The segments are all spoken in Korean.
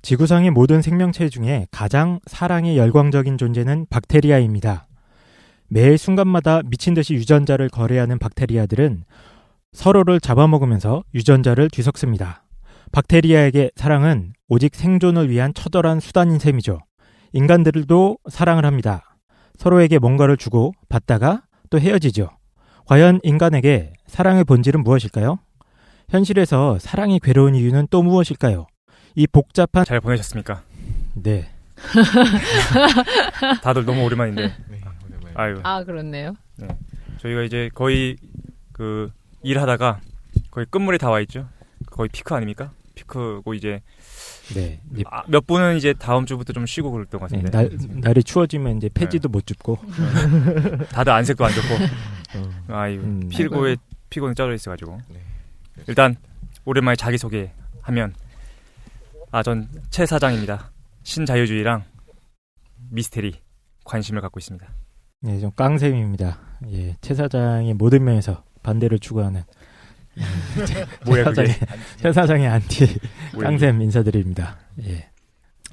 지구상의 모든 생명체 중에 가장 사랑에 열광적인 존재는 박테리아입니다. 매 순간마다 미친 듯이 유전자를 거래하는 박테리아들은 서로를 잡아먹으면서 유전자를 뒤섞습니다. 박테리아에게 사랑은 오직 생존을 위한 처절한 수단인 셈이죠. 인간들도 사랑을 합니다. 서로에게 뭔가를 주고 받다가 또 헤어지죠. 과연 인간에게 사랑의 본질은 무엇일까요? 현실에서 사랑이 괴로운 이유는 또 무엇일까요? 이 복잡한... 잘 보내셨습니까? 네. 다들 너무 오랜만인데. 네, 아유. 아, 그렇네요. 네. 저희가 이제 거의 그 일하다가 거의 끝물에 다 와 있죠. 거의 피크 아닙니까? 피크고 이제 네. 몇 분은 이제 다음 주부터 좀 쉬고 그럴 것 같은데. 날이 추워지면 이제 폐지도 못 줍고. 다들 안색도 안 좋고. 아유, 피곤에 짜져 있어가지고. 네. 일단 오랜만에 자기 소개하면 전 최 사장입니다. 신자유주의랑 미스테리 관심을 갖고 있습니다. 네, 좀 깡셈입니다. 예, 최 사장의 모든 면에서 반대를 추구하는 뭐야 그게? 최 사장의 안티 깡셈 인사드립니다. 예.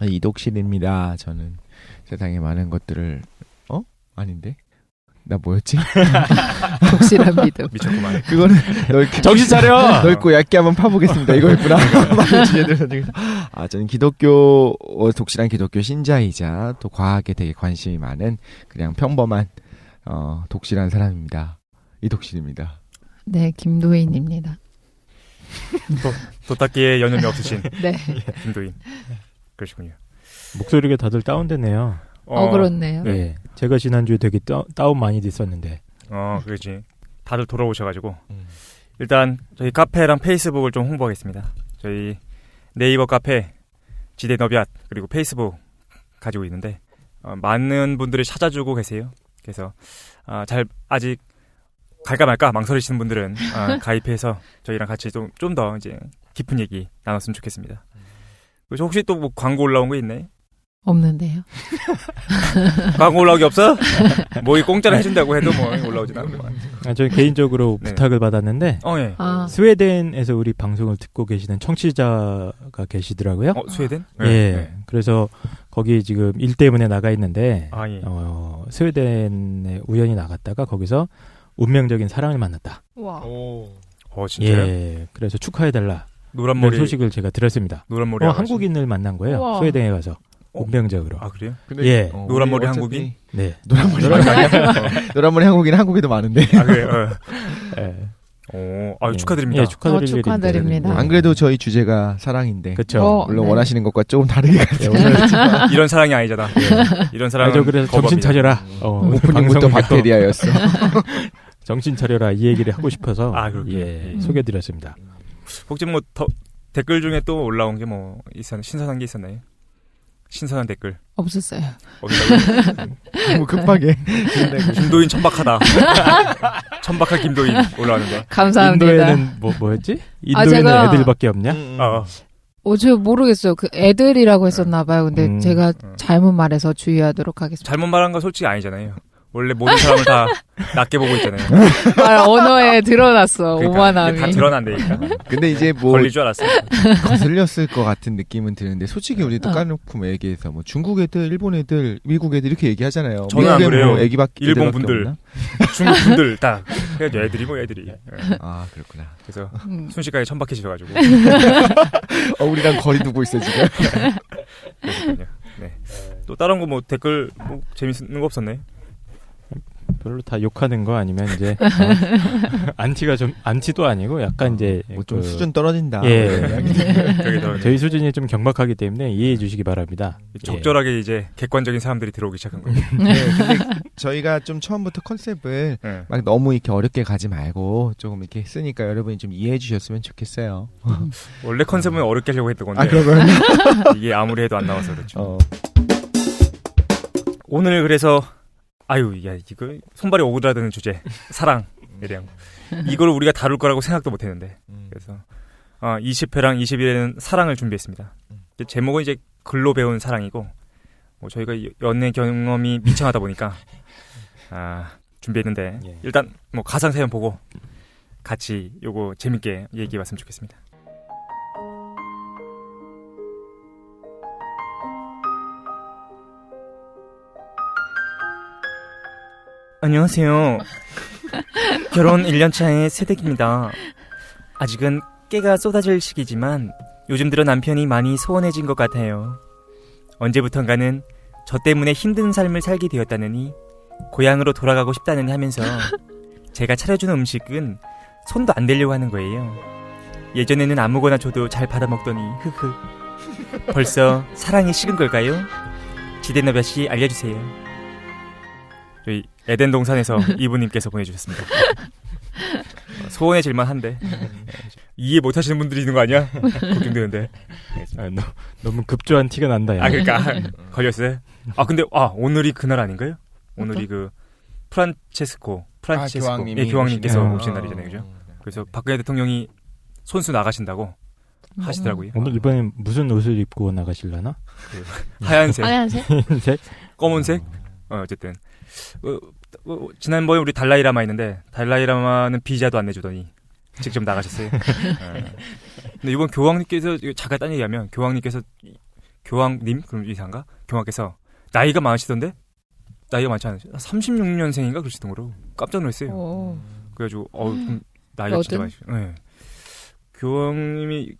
이독실입니다. 저는 세상에 많은 것들을 아닌데? 나 뭐였지? 독실한 믿음. 미쳤구만. 그거는 정신 차려! 넓고 얇게 한번 파보겠습니다. 이거였구나. 저는 기독교, 독실한 기독교 신자이자 또 과학에 되게 관심이 많은 그냥 평범한 독실한 사람입니다. 이독실입니다. 네, 김도인입니다. 도닦기에 연연이 없으신 네. 김도인. 그러시군요. 목소리가 다들 다운되네요. 그렇네요. 네, 제가 지난주에 되게 다운 많이 됐었는데. 그렇지. 다들 돌아오셔가지고 일단 저희 카페랑 페이스북을 좀 홍보하겠습니다. 저희 네이버 카페 지대너비앗 그리고 페이스북 가지고 있는데 많은 분들이 찾아주고 계세요. 그래서 아직 갈까 말까 망설이시는 분들은 가입해서 저희랑 같이 좀 더 이제 깊은 얘기 나눴으면 좋겠습니다. 그래서 혹시 또 뭐 광고 올라온 거 있나요? 없는데요. 광고 올라온 게 없어? 뭐 이 공짜로 해준다고 해도 뭐 올라오진 않구만. 저는 개인적으로 네. 부탁을 받았는데 예. 스웨덴에서 우리 방송을 듣고 계시는 청취자가 계시더라고요. 스웨덴? 예. 네. 그래서 거기 지금 일 때문에 나가 있는데 예. 스웨덴에 우연히 나갔다가 거기서 운명적인 사랑을 만났다. 와. 진짜요? 예. 그래서 축하해달라. 노란 그런 머리 소식을 제가 들었습니다. 노란 머리 한국인을 만난 거예요. 우와. 스웨덴에 가서 운명적으로. 그래요? 근데 예. 노란 머리 한국인? 네. 노란 머리 한국인 한국에도 많은데. 그래요? 예. 축하드립니다. 예, 축하드릴 축하드립니다. 안 그래도 저희 주제가 사랑인데. 그렇죠. 물론 네. 원하시는 것과 조금 다르게 예, 오늘 이런 사랑이 아니잖아. 이런 사랑은 그래서 거부합니다. 정신 차려라. 오프닝부터 박테리아였어. 정신 차려라 이 얘기를 하고 싶어서 그렇게. 소개드렸습니다. 혹시 뭐 댓글 중에 또 올라온 게 뭐 신선한 게 있었나요? 신선한 댓글 없었어요. 너무 급하게. 김도인 천박하다. 천박한 김도인 올라왔는데. 감사합니다. 인도에는 뭐였지? 인도에는 제가 애들밖에 없냐? 저 모르겠어요. 그 애들이라고 했었나 봐요. 근데 제가 잘못 말해서 주의하도록 하겠습니다. 잘못 말한 건 솔직히 아니잖아요. 원래 모든 사람을 다 낮게 보고 있잖아요. 언어에 드러났어. 오만함이. 다 드러난다니까. 근데 이제 뭐 걸릴 줄 알았어. 거슬렸을 것 같은 느낌은 드는데 솔직히 우리도 까놓고 얘기해서 뭐 중국 애들, 일본 애들, 미국 애들 이렇게 얘기하잖아요. 저는 안 그래요. 뭐 일본 분들, 중국 분들 다 애들이 뭐 애들이. 그렇구나. 그래서 순식간에 천박해지셔가지고. 우리랑 거리 두고 있어 지금. 그렇군요. 네. 또 다른 거 뭐 댓글 뭐 재밌는 거 없었나요? 별로 다 욕하는 거 아니면 이제 안티도 아니고 약간 이제 뭐 좀 수준 떨어진다. 저희 수준이 좀 경박하기 때문에 이해해 주시기 바랍니다. 적절하게 이제 객관적인 사람들이 들어오기 시작한 거예요. 근데 저희가 좀 처음부터 컨셉을 막 너무 이렇게 어렵게 가지 말고 조금 이렇게 했으니까 여러분이 좀 이해해 주셨으면 좋겠어요. 원래 컨셉은 어렵게 하려고 했던 건데 그러면 이게 아무리 해도 안 나와서 그렇죠. 오늘 그래서 이거 손발이 오그라드는 주제 사랑에 대한 이걸 우리가 다룰 거라고 생각도 못했는데 그래서 20회랑 21회는 사랑을 준비했습니다. 제목은 이제 글로 배운 사랑이고 저희가 연애 경험이 미창하다 보니까 준비했는데 일단 뭐 가상 사연 보고 같이 요거 재밌게 얘기해봤으면 좋겠습니다. 안녕하세요. 결혼 1년 차의 새댁입니다. 아직은 깨가 쏟아질 시기지만 요즘 들어 남편이 많이 소원해진 것 같아요. 언제부턴가는 저 때문에 힘든 삶을 살게 되었다느니 고향으로 돌아가고 싶다느니 하면서 제가 차려주는 음식은 손도 안 대려고 하는 거예요. 예전에는 아무거나 줘도 잘 받아먹더니 흐흐. 벌써 사랑이 식은 걸까요? 지대너볕이 알려주세요. 저희 에덴 동산에서 이분님께서 보내주셨습니다. 소원해질만 한데 이해 못하시는 분들이 있는 거 아니야? 걱정되는데. 너무 급조한 티가 난다. 야. 그러니까 걸렸어요. 근데 오늘이 그날 아닌가요? 오늘이 그 프란체스코 교황님께서 네. 오신 날이잖아요, 그죠? 그래서 박근혜 대통령이 손수 나가신다고 하시더라고요. 오늘 이번엔 무슨 옷을 입고 나가실라나? 하얀색, 흰색? 검은색. 어쨌든 지난번에 우리 달라이라마 있는데 달라이라마는 비자도 안 내주더니 직접 나가셨어요. 근데 이번 교황님께서 잠깐 딴 얘기하면 교황님 그럼 이상가? 교황께서 나이가 많으시던데? 나이가 많지 않으세요? 36년생인가 그러시더라고요. 깜짝 놀랐어요. 그래가지고 그럼 나이가 진짜 많으시죠. 네. 교황님이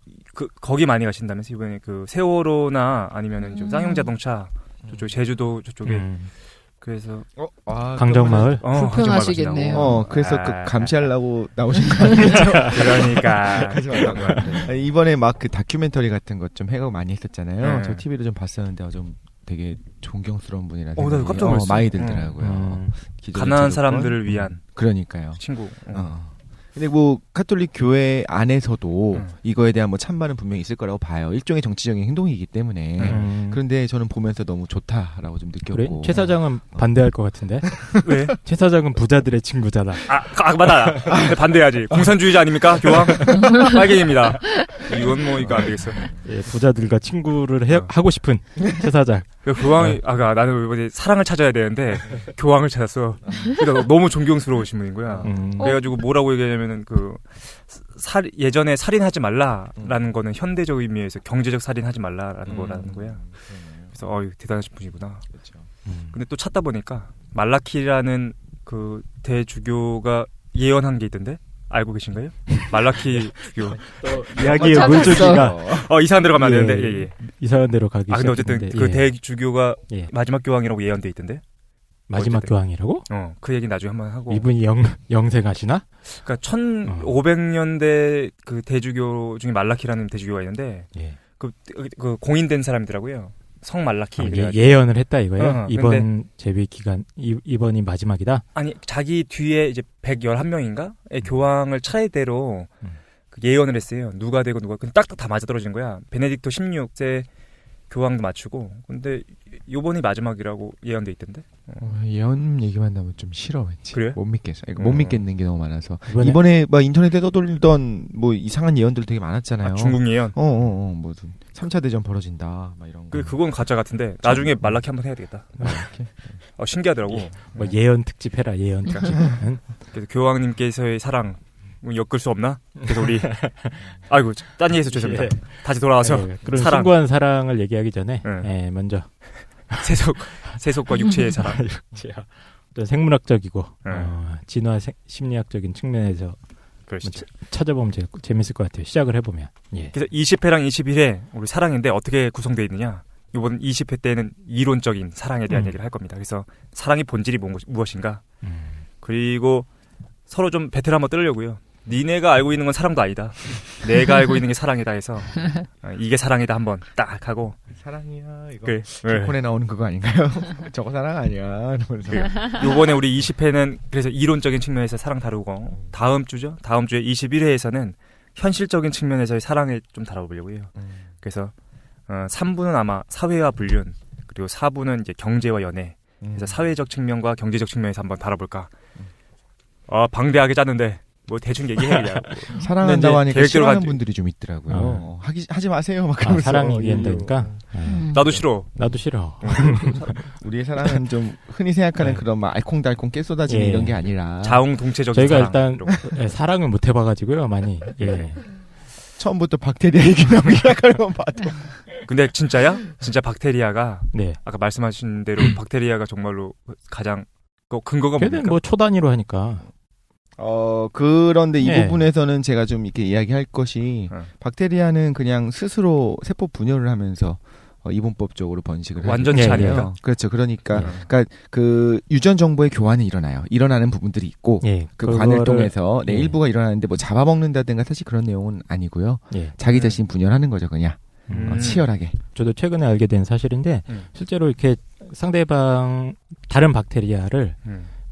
거기 많이 가신다면서 이번에 그 세월호나 아니면은 좀 쌍용자동차 저쪽 제주도 저쪽에 그래서 강정마을. 불편하시겠네요. 그래서 감시하려고 나오신 거 아니겠죠? 그러니까 이번에 막 그 다큐멘터리 같은 것 좀 해고 많이 했었잖아요. 네. 저 TV로 좀 봤었는데 좀 되게 존경스러운 분이라 나 생각이 깜짝 놀랐어. 많이 들더라고요. 가난한 사람들을 위한 그러니까요. 친구. 근데 뭐 카톨릭 교회 안에서도 이거에 대한 뭐 찬반은 분명히 있을 거라고 봐요. 일종의 정치적인 행동이기 때문에. 그런데 저는 보면서 너무 좋다라고 좀 느꼈고. 그래? 최 사장은 반대할 것 같은데? 왜? 최 사장은 부자들의 친구잖아. 맞아. 근데 반대해야지. 공산주의자 아닙니까? 교황? 빨갱입니다. 이건 뭐 이거 안 되겠어. 예, 부자들과 친구를 하고 싶은 최 사장. 그 교황이 나는 이번에 사랑을 찾아야 되는데 교황을 찾았어. 그러니까 너무 존경스러우신 분인 거야. 그래가지고 뭐라고 얘기하냐면은 예전에 살인하지 말라라는 거는 현대적 의미에서 경제적 살인하지 말라라는 거라는 거야. 그래서 대단하신 분이구나. 그렇죠. 근데 또 찾다 보니까 말라키라는 그 대주교가 예언한 게 있던데 알고 계신가요? 말라키 주교. 이야기의 물줄기가 이상한 데로 가면 안 되는데. 예. 이상한 데로 가기 근데 어쨌든 시작했는데, 그 대주교가 예. 마지막 교황이라고 예언돼 있던데. 마지막 어쨌든. 교황이라고? 그 얘기 나중에 한번 하고. 이분이 영생하시나? 그러니까 1500년대 그 대주교 중에 말라키라는 대주교가 있는데 예. 그 공인된 사람이더라고요. 성 말라키. 예언을 했다 이거예요? 이번 근데, 재위 기간 이번이 마지막이다? 아니 자기 뒤에 이제 111명인가의 교황을 차례대로 그 예언을 했어요. 누가 되고 누가. 근데 딱딱 다 맞아떨어진 거야. 베네딕토 16세 교황도 맞추고. 근데 요번이 마지막이라고 예언돼 있던데. 예언 얘기만 나오면 좀 싫어 왠지. 그래요? 못 믿겠어. 못 믿겠는 게 너무 많아서. 이번에 이번에 막 인터넷에 떠돌던 뭐 이상한 예언들 되게 많았잖아요. 중국 예언. 뭐 3차 대전 벌어진다. 막 이런 거. 그건 가짜 같은데 나중에 말라키 한번 해야 되겠다. 신기하더라고. 뭐 예언 특집 해라. 예언 특집. 그래서 교황님께서의 사랑 엮을 수 없나? 그래서 우리 딴 얘기해서 죄송합니다. 다시 돌아와서 그런 사랑. 숭고한 사랑을 얘기하기 전에 먼저 세속과 육체의 사랑. 좀 생물학적이고 진화 심리학적인 측면에서 그러시죠. 찾아보면 재밌을 것 같아요. 시작을 해보면. 예. 그래서 20회랑 21회 우리 사랑인데 어떻게 구성되어 있느냐? 이번 20회 때는 이론적인 사랑에 대한 얘기를 할 겁니다. 그래서 사랑의 본질이 무엇인가? 그리고 서로 좀 배틀 한번 떨려고요. 니네가 알고 있는 건 사랑도 아니다. 내가 알고 있는 게 사랑이다 해서 이게 사랑이다 한번 딱 하고. 사랑이야 이거. 그래. 콘에 나오는 그거 아닌가요? 저거 사랑 아니야. 요번에 우리 20회는 그래서 이론적인 측면에서 사랑 다루고 다음 주에 21회에서는 현실적인 측면에서의 사랑을 좀 다뤄보려고 해요. 그래서 3부는 아마 사회와 불륜, 그리고 4부는 이제 경제와 연애. 그래서 사회적 측면과 경제적 측면에서 한번 다뤄볼까. 방대하게 짰는데 뭐 대충 얘기해 그냥. 사랑한다고 하니까 싫어하는 가지. 분들이 좀 있더라고요. 하지 마세요. 막 그러면서. 사랑이 얘기한다니까. 나도 싫어. 나도 싫어. 우리의 사랑은 좀 흔히 생각하는 그런 막 알콩달콩 깨 쏟아지는 이런 게 아니라 자웅동체적인 저희가 사랑. 일단 사랑을 못 해봐가지고요 많이. 예. 처음부터 박테리아 얘기 나오기 시작하면 봐도. 근데 진짜야? 진짜 박테리아가 네. 아까 말씀하신 대로 박테리아가 정말로 가장 그 근거가 걔는 뭡니까? 뭐 초단위로 하니까. 그런데 이 예. 부분에서는 제가 좀 이렇게 이야기할 것이 박테리아는 그냥 스스로 세포 분열을 하면서 이분법적으로 번식을 완전치 예, 아닌가? 그렇죠. 그러니까 예. 그러니까 그 유전 정보의 교환이 일어나요. 일어나는 부분들이 있고 예, 그 관을 그거를- 통해서 예. 일부가 일어나는데 뭐 잡아먹는다든가 사실 그런 내용은 아니고요. 예. 자기 자신 분열하는 거죠, 그냥 치열하게. 저도 최근에 알게 된 사실인데 실제로 이렇게 상대방 다른 박테리아를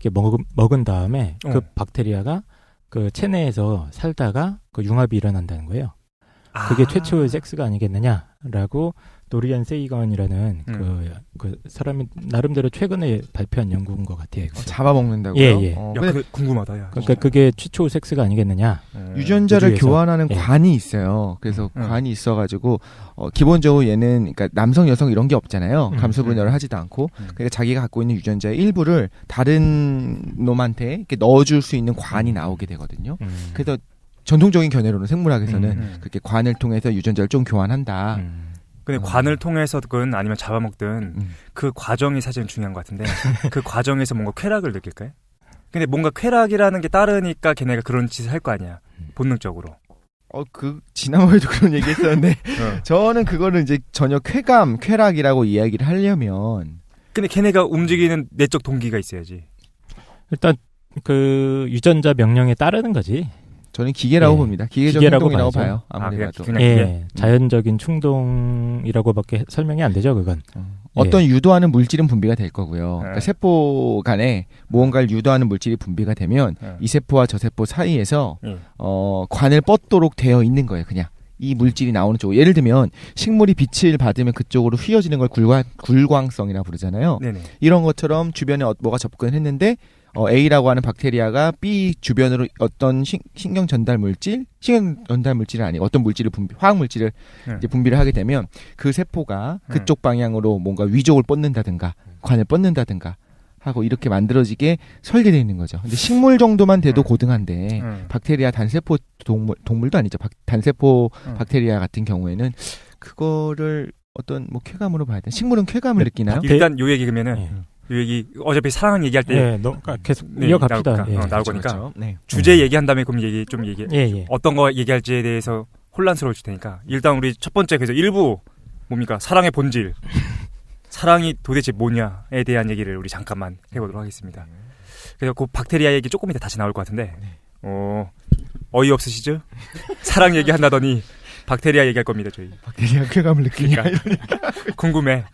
이렇게 먹은 다음에 그 박테리아가 그 체내에서 살다가 그 융합이 일어난다는 거예요. 그게 최초의 섹스가 아니겠느냐라고 도리안 세이건이라는 그 사람이 나름대로 최근에 발표한 연구인 것 같아요. 잡아먹는다고요? 예, 예. 야, 근데 그거 궁금하다. 야. 그러니까 그게 최초 섹스가 아니겠느냐. 유전자를 우주에서. 교환하는 예. 관이 있어요. 그래서 관이 있어가지고 기본적으로 얘는 그러니까 남성, 여성 이런 게 없잖아요. 감수 분열을 하지도 않고 그러니까 자기가 갖고 있는 유전자의 일부를 다른 놈한테 이렇게 넣어줄 수 있는 관이 나오게 되거든요. 그래서 전통적인 견해로는 생물학에서는 그렇게 관을 통해서 유전자를 좀 교환한다. 근데 관을 통해서든 아니면 잡아먹든 그 과정이 사실은 중요한 것 같은데 그 과정에서 뭔가 쾌락을 느낄까요? 근데 뭔가 쾌락이라는 게 따르니까 걔네가 그런 짓을 할 거 아니야. 본능적으로. 지난번에도 그런 얘기 했었는데 저는 그거를 이제 전혀 쾌락이라고 이야기를 하려면 근데 걔네가 움직이는 내적 동기가 있어야지. 일단 그 유전자 명령에 따르는 거지. 저는 기계라고 예. 봅니다. 기계적 기계라고 행동이라고 봐야죠. 봐요. 아무리 봐도. 그냥 예, 자연적인 충동이라고밖에 설명이 안 되죠, 그건. 어떤 유도하는 물질은 분비가 될 거고요. 그러니까 세포 간에 무언가를 유도하는 물질이 분비가 되면 이 세포와 저 세포 사이에서 관을 뻗도록 되어 있는 거예요. 그냥 이 물질이 나오는 쪽. 예를 들면 식물이 빛을 받으면 그쪽으로 휘어지는 걸 굴광성이라 부르잖아요. 네네. 이런 것처럼 주변에 뭐가 접근했는데 A라고 하는 박테리아가 B 주변으로 어떤 신경 전달 물질은 아니고 어떤 물질을 화학 물질을 이제 분비를 하게 되면 그 세포가 그쪽 방향으로 뭔가 위족을 뻗는다든가 관을 뻗는다든가 하고 이렇게 만들어지게 설계되어 있는 거죠. 근데 식물 정도만 돼도 고등한데 박테리아 단세포 동물도 아니죠. 단세포 박테리아 같은 경우에는 그거를 어떤 뭐 쾌감으로 봐야 돼. 식물은 쾌감을 느끼나요? 일단 요 얘기면은 요 얘기 어차피 사랑 얘기할 때 계속 이어갑시다. 나올 거니까 그렇죠. 네. 주제 얘기한 다음에 그럼 얘기 예. 어떤 거 얘기할지에 대해서 혼란스러울 테니까 일단 우리 첫 번째 그래서 1부 뭡니까 사랑의 본질 사랑이 도대체 뭐냐에 대한 얘기를 우리 잠깐만 해보도록 하겠습니다. 그래서 그 박테리아 얘기 조금 이따 다시 나올 것 같은데 어이없으시죠? 사랑 얘기한다더니 박테리아 얘기할 겁니다 저희. 박테리아 쾌감을 느끼냐? 궁금해.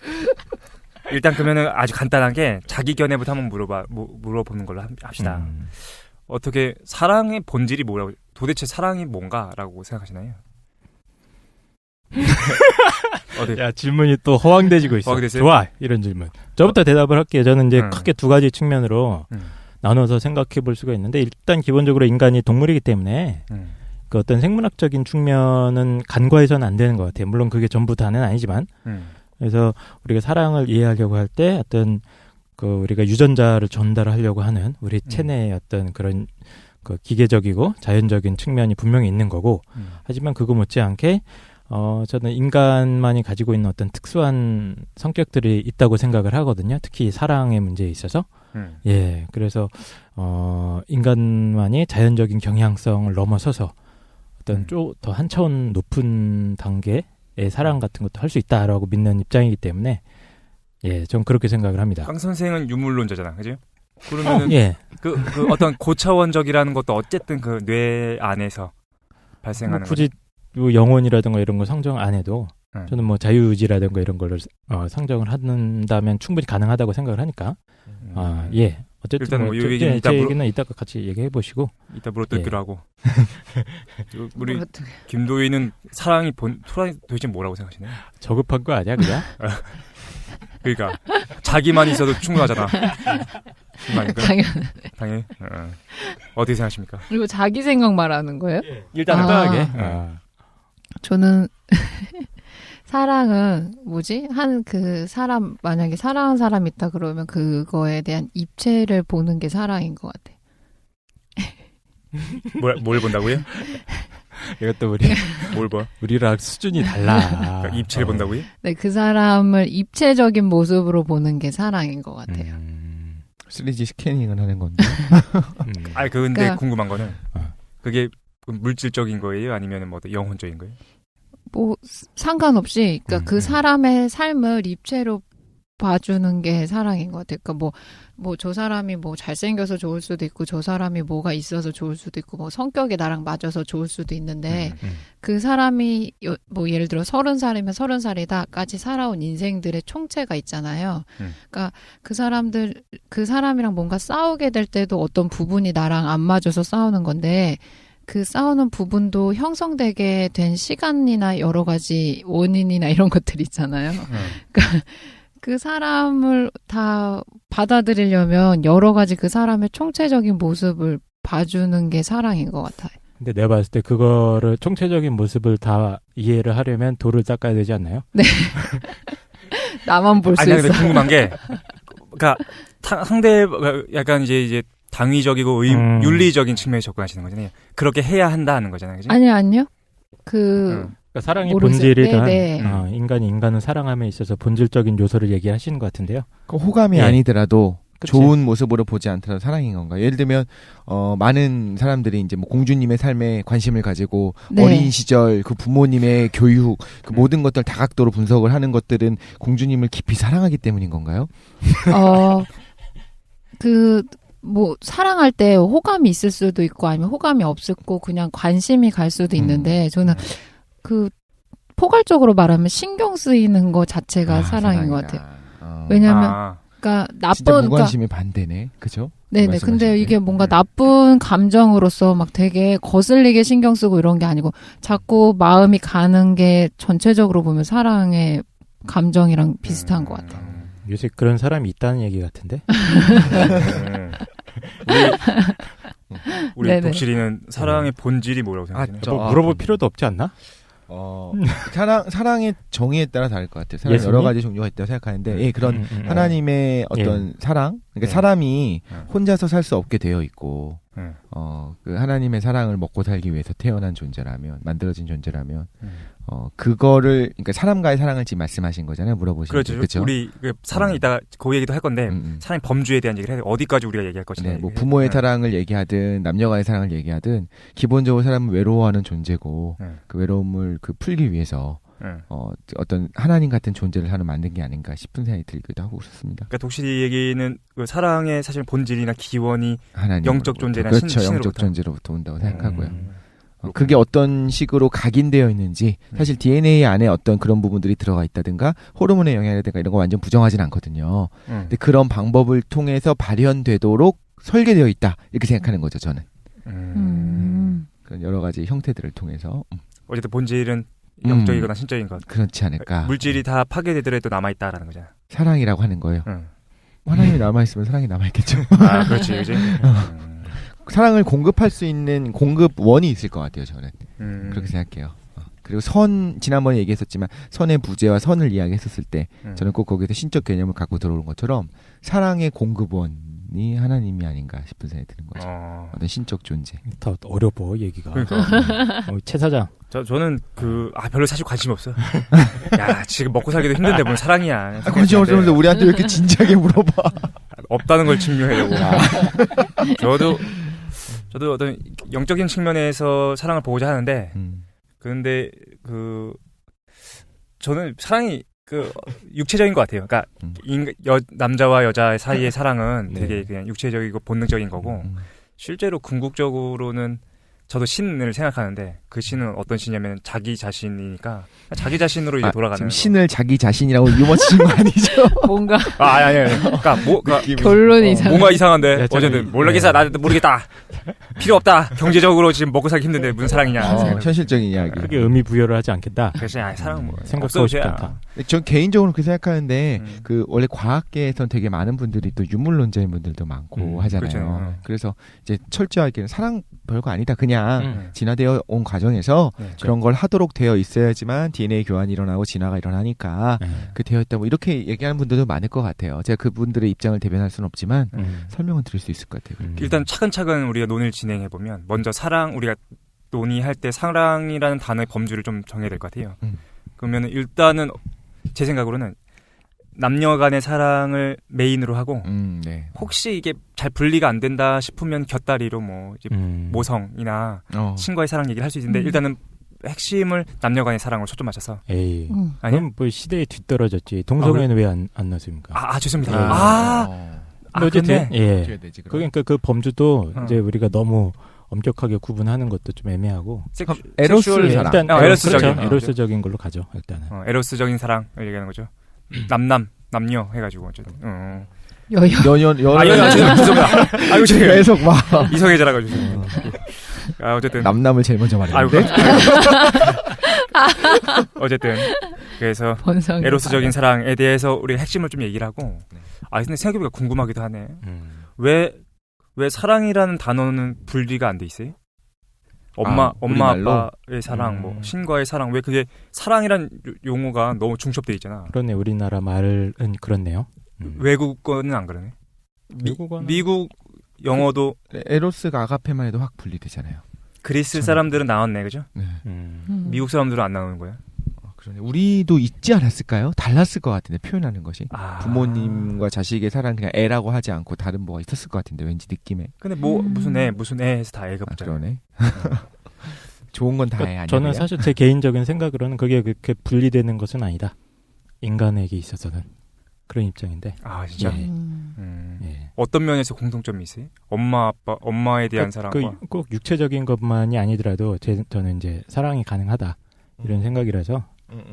일단 그러면은 아주 간단하게 자기 견해부터 한번 물어보는 걸로 합시다. 어떻게 사랑의 본질이 뭐라고 도대체 사랑이 뭔가라고 생각하시나요? 야 질문이 또 허황되지고 있어. 허황되세요? 좋아 이런 질문. 저부터 대답을 할게요. 저는 이제 크게 두 가지 측면으로 나눠서 생각해 볼 수가 있는데 일단 기본적으로 인간이 동물이기 때문에 그 어떤 생물학적인 측면은 간과해서는 안 되는 것 같아요. 물론 그게 전부 다는 아니지만. 그래서 우리가 사랑을 이해하려고 할 때 어떤 그 우리가 유전자를 전달하려고 하는 우리 체내의 어떤 그런 그 기계적이고 자연적인 측면이 분명히 있는 거고 하지만 그거 못지않게 저는 인간만이 가지고 있는 어떤 특수한 성격들이 있다고 생각을 하거든요. 특히 사랑의 문제에 있어서. 예. 그래서 인간만이 자연적인 경향성을 넘어서서 어떤 더 한 차원 높은 단계의 사랑 같은 것도 할 수 있다라고 믿는 입장이기 때문에 예, 전 그렇게 생각을 합니다. 강 선생은 유물론자잖아, 그죠? 그러면은 예. 그 어떤 고차원적이라는 것도 어쨌든 그 뇌 안에서 발생하는 굳이 뭐 영혼이라든가 이런 거 상정 안 해도 저는 뭐 자유의지라든가 이런 걸로 상정을 한다면 충분히 가능하다고 생각을 하니까 예. 어쨌든 일단 뭐 이 얘기는 제 얘기는 이따가 같이 얘기해 보시고 이따 물어뜯기로 하고 우리 김도희는 사랑이 도대체 뭐라고 생각하시나요? 저급한 거 아니야 그냥? 그러니까 자기만 있어도 충분하잖아. 당연히. 어떻게 생각하십니까? 그리고 자기 생각 말하는 거예요? 일단 간단하게. 저는 사랑은 뭐지? 사람 만약에 사랑하는 사람이 있다 그러면 그거에 대한 입체를 보는 게 사랑인 것 같아. 뭘 본다고요? 이것도 뭘 봐? 우리랑 수준이 달라. 그러니까 입체를 본다고요? 네, 그 사람을 입체적인 모습으로 보는 게 사랑인 것 같아요. 3D 스캐닝을 하는 건데. 아니 근데 그러니까- 궁금한 거는 어. 그게 물질적인 거예요? 아니면 뭐 영혼적인 거예요? 뭐 상관없이 그러니까 그 사람의 삶을 입체로 봐주는 게 사랑인 것 같아요. 그러니까 뭐 저 사람이 뭐 잘생겨서 좋을 수도 있고 저 사람이 뭐가 있어서 좋을 수도 있고 뭐 성격이 나랑 맞아서 좋을 수도 있는데 그 사람이 뭐 예를 들어 30살이면 30살이다까지 살아온 인생들의 총체가 있잖아요. 그러니까 그 사람이랑 뭔가 싸우게 될 때도 어떤 부분이 나랑 안 맞아서 싸우는 건데 그 싸우는 부분도 형성되게 된 시간이나 여러 가지 원인이나 이런 것들 있잖아요. 그러니까 그 사람을 다 받아들이려면 여러 가지 그 사람의 총체적인 모습을 봐주는 게 사랑인 것 같아요. 근데 내가 봤을 때 그거를 총체적인 모습을 다 이해를 하려면 돌을 닦아야 되지 않나요? 네. 나만 볼 수 아니 있어. 근데 궁금한 게 그러니까 상대 약간 이제 당위적이고 윤리적인 측면에 접근하시는 거잖아요. 그렇게 해야 한다는 거잖아요. 그죠? 아니요. 그 그러니까 사랑의 모르겠어요. 본질이란 네. 인간이 인간을 사랑함에 있어서 본질적인 요소를 얘기하시는 것 같은데요. 그 호감이 예. 아니더라도 그치. 좋은 모습으로 보지 않더라도 사랑인 건가? 예를 들면 많은 사람들이 이제 뭐 공주님의 삶에 관심을 가지고 네. 어린 시절 그 부모님의 교육 그 모든 것들 다각도로 분석을 하는 것들은 공주님을 깊이 사랑하기 때문인 건가요? 뭐 사랑할 때 호감이 있을 수도 있고 아니면 호감이 없었고 그냥 관심이 갈 수도 있는데 저는 그 포괄적으로 말하면 신경 쓰이는 거 자체가 사랑인 것 같아요. 왜냐하면 그러니까 진짜 나쁜 무관심이 반대네, 그죠? 네네. 말씀하신 근데 게. 이게 뭔가 나쁜 감정으로서 막 되게 거슬리게 신경 쓰고 이런 게 아니고 자꾸 마음이 가는 게 전체적으로 보면 사랑의 감정이랑 비슷한 것 같아요. 요새 그런 사람이 있다는 얘기 같은데. 우리 네네. 독실이는 사랑의 본질이 뭐라고 생각하세요? 뭐 물어볼 필요도 없지 않나? 사랑의 정의에 따라 다를 것 같아요. 사랑 예수님? 여러 가지 종류가 있다고 생각하는데, 예, 그런 하나님의 어떤 사랑, 그러니까 예. 사람이 혼자서 살 수 없게 되어 있고, 예. 그 하나님의 사랑을 먹고 살기 위해서 태어난 존재라면, 만들어진 존재라면, 그거를, 그러니까 사람과의 사랑을 지금 말씀하신 거잖아요. 물어보시는 그렇죠. 게, 그쵸? 우리 그 사랑이 이따가 그 얘기도 할 건데 사랑의 범주에 대한 얘기를 해야 돼. 어디까지 우리가 얘기할 것인가. 네, 뭐 부모의 네. 사랑을 얘기하든 남녀와의 사랑을 얘기하든 기본적으로 사람은 외로워하는 존재고 그 외로움을 그 풀기 위해서 어떤 하나님 같은 존재를 하나 만든 게 아닌가 싶은 생각이 들기도 하고 그렇습니다. 그러니까 독실이 얘기는 그 사랑의 사실 본질이나 기원이 하나님 영적 존재나 그렇죠. 신으로부터. 영적 존재로부터 온다고 생각하고요. 그게 어떤 식으로 각인되어 있는지 사실 DNA 안에 어떤 그런 부분들이 들어가 있다든가 호르몬의 영향이라든가 이런 거 완전 부정하진 않거든요. 근데 그런 방법을 통해서 발현되도록 설계되어 있다 이렇게 생각하는 거죠. 저는 그런 여러 가지 형태들을 통해서 어쨌든 본질은 영적이거나 신적인 것. 그렇지 않을까. 물질이 다 파괴되더라도 남아있다라는 거잖아. 사랑이라고 하는 거예요. 하나님이 남아있으면 사랑이 남아있겠죠. 아, 그렇지, 그렇지. 사랑을 공급할 수 있는 공급원이 있을 것 같아요. 저는 그렇게 생각해요. 그리고 지난번에 얘기했었지만 선의 부재와 선을 이야기했었을 때 저는 꼭 거기서 신적 개념을 갖고 들어오는 것처럼 사랑의 공급원이 하나님이 아닌가 싶은 생각이 드는 거죠. 어떤 신적 존재. 더 어려워 얘기가. 그러니까. 최 사장. 저는 별로 사실 관심이 없어요. 야, 지금 먹고 살기도 힘든데 뭔 사랑이야. 관심 없으면서 우리한테 왜 이렇게 진지하게 물어봐. 없다는 걸 증명하려고. 저도 어떤 영적인 측면에서 사랑을 보고자 하는데, 그런데 저는 사랑이 육체적인 것 같아요. 그러니까 남자와 여자 사이의 사랑은 되게 그냥 육체적이고 본능적인 거고, 실제로 궁극적으로는 저도 신을 생각하는데 그 신은 어떤 신이냐면 자기 자신이니까 자기 자신으로 이제 돌아가는. 지금 신을 자기 자신이라고 유머 치는 거 아니죠? 뭔가 아니. 그러니까 결론이 이상. 뭔가 이상한데. 야, 어쨌든 모르겠어. 나도 모르겠다. 필요 없다. 경제적으로 지금 먹고 살기 힘든데 무슨 사랑이냐. 현실적인 이야기. 크게 의미 부여를 하지 않겠다. 그래서 사랑 뭐 생각하고 싶지 않다. 전 개인적으로 그렇게 생각하는데 원래 과학계에선 되게 많은 분들이 또 유물론자인 분들도 많고 하잖아요. 그렇죠. 그래서 이제 철저하게는 사랑 별거 아니다. 그냥 진화되어 온 과정에서 그런 걸 하도록 되어 있어야지만 DNA 교환이 일어나고 진화가 일어나니까 그 되어 있다 뭐 이렇게 얘기하는 분들도 많을 것 같아요. 제가 그분들의 입장을 대변할 수는 없지만 설명은 드릴 수 있을 것 같아요. 일단 차근차근 우리가 논의를 진행해 보면 먼저 우리가 논의할 때 사랑이라는 단어의 범주를 좀 정해야 될 것 같아요. 그러면 일단은 제 생각으로는 남녀 간의 사랑을 메인으로 하고 네. 혹시 이게 잘 분리가 안 된다 싶으면 곁다리로 뭐 이제 모성이나 친구의 사랑 얘기를 할 수 있는데 일단은 핵심을 남녀 간의 사랑으로 초점 맞춰서. 에이. 아니요? 그럼 뭐 시대에 뒤떨어졌지. 동성애는 왜 안 넣습니까? 죄송합니다. 예. 어쨌든 예. 되지, 그러니까 그 범주도 이제 우리가 너무 엄격하게 구분하는 것도 좀 애매하고. 에로스 사랑. 일단 에로스적인. 그렇죠. 에로스적인 걸로 가죠. 일단은. 에로스적인 사랑을 얘기하는 거죠. 남녀 해가지고 어쨌든. 여여. 죄송합니다. 아이고 제가 계속 막 이성애자라고 주세요. 어쨌든 남남을 제일 먼저 말했는데. 어쨌든 그래서 번성이 에로스적인 사랑에 대해서 우리가 핵심을 좀 얘기를 하고. 근데 생각해보니까 궁금하기도 하네. 왜 사랑이라는 단어는 분리가 안 돼 있어요? 엄마 아빠의 사랑, 뭐 신과의 사랑, 왜 그게 사랑이란 용어가 너무 중첩돼 있잖아. 그러네. 우리나라 말은 그렇네요. 외국 거는 안 그러네. 미국 영어도 에로스가 아가페만 해도 확 분리되잖아요. 그리스 사람들은 나왔네, 그죠? 네. 미국 사람들은 안 나오는 거야. 그러네. 우리도 있지 않았을까요? 달랐을 것 같은데 표현하는 것이 부모님과 자식의 사랑 그냥 애라고 하지 않고 다른 뭐가 있었을 것 같은데 왠지 느낌에. 근데 뭐 무슨 애 해서 다 애가 붙잖아. 그러네. 좋은 건 다 애 아니야? 저는 사실 제 개인적인 생각으로는 그게 그렇게 분리되는 것은 아니다. 인간에게 있어서는 그런 입장인데. 진짜? 예. 예. 어떤 면에서 공통점이 있어요? 엄마 아빠 엄마에 대한 사랑과 꼭 육체적인 것만이 아니더라도 저는 이제 사랑이 가능하다 이런 생각이라서.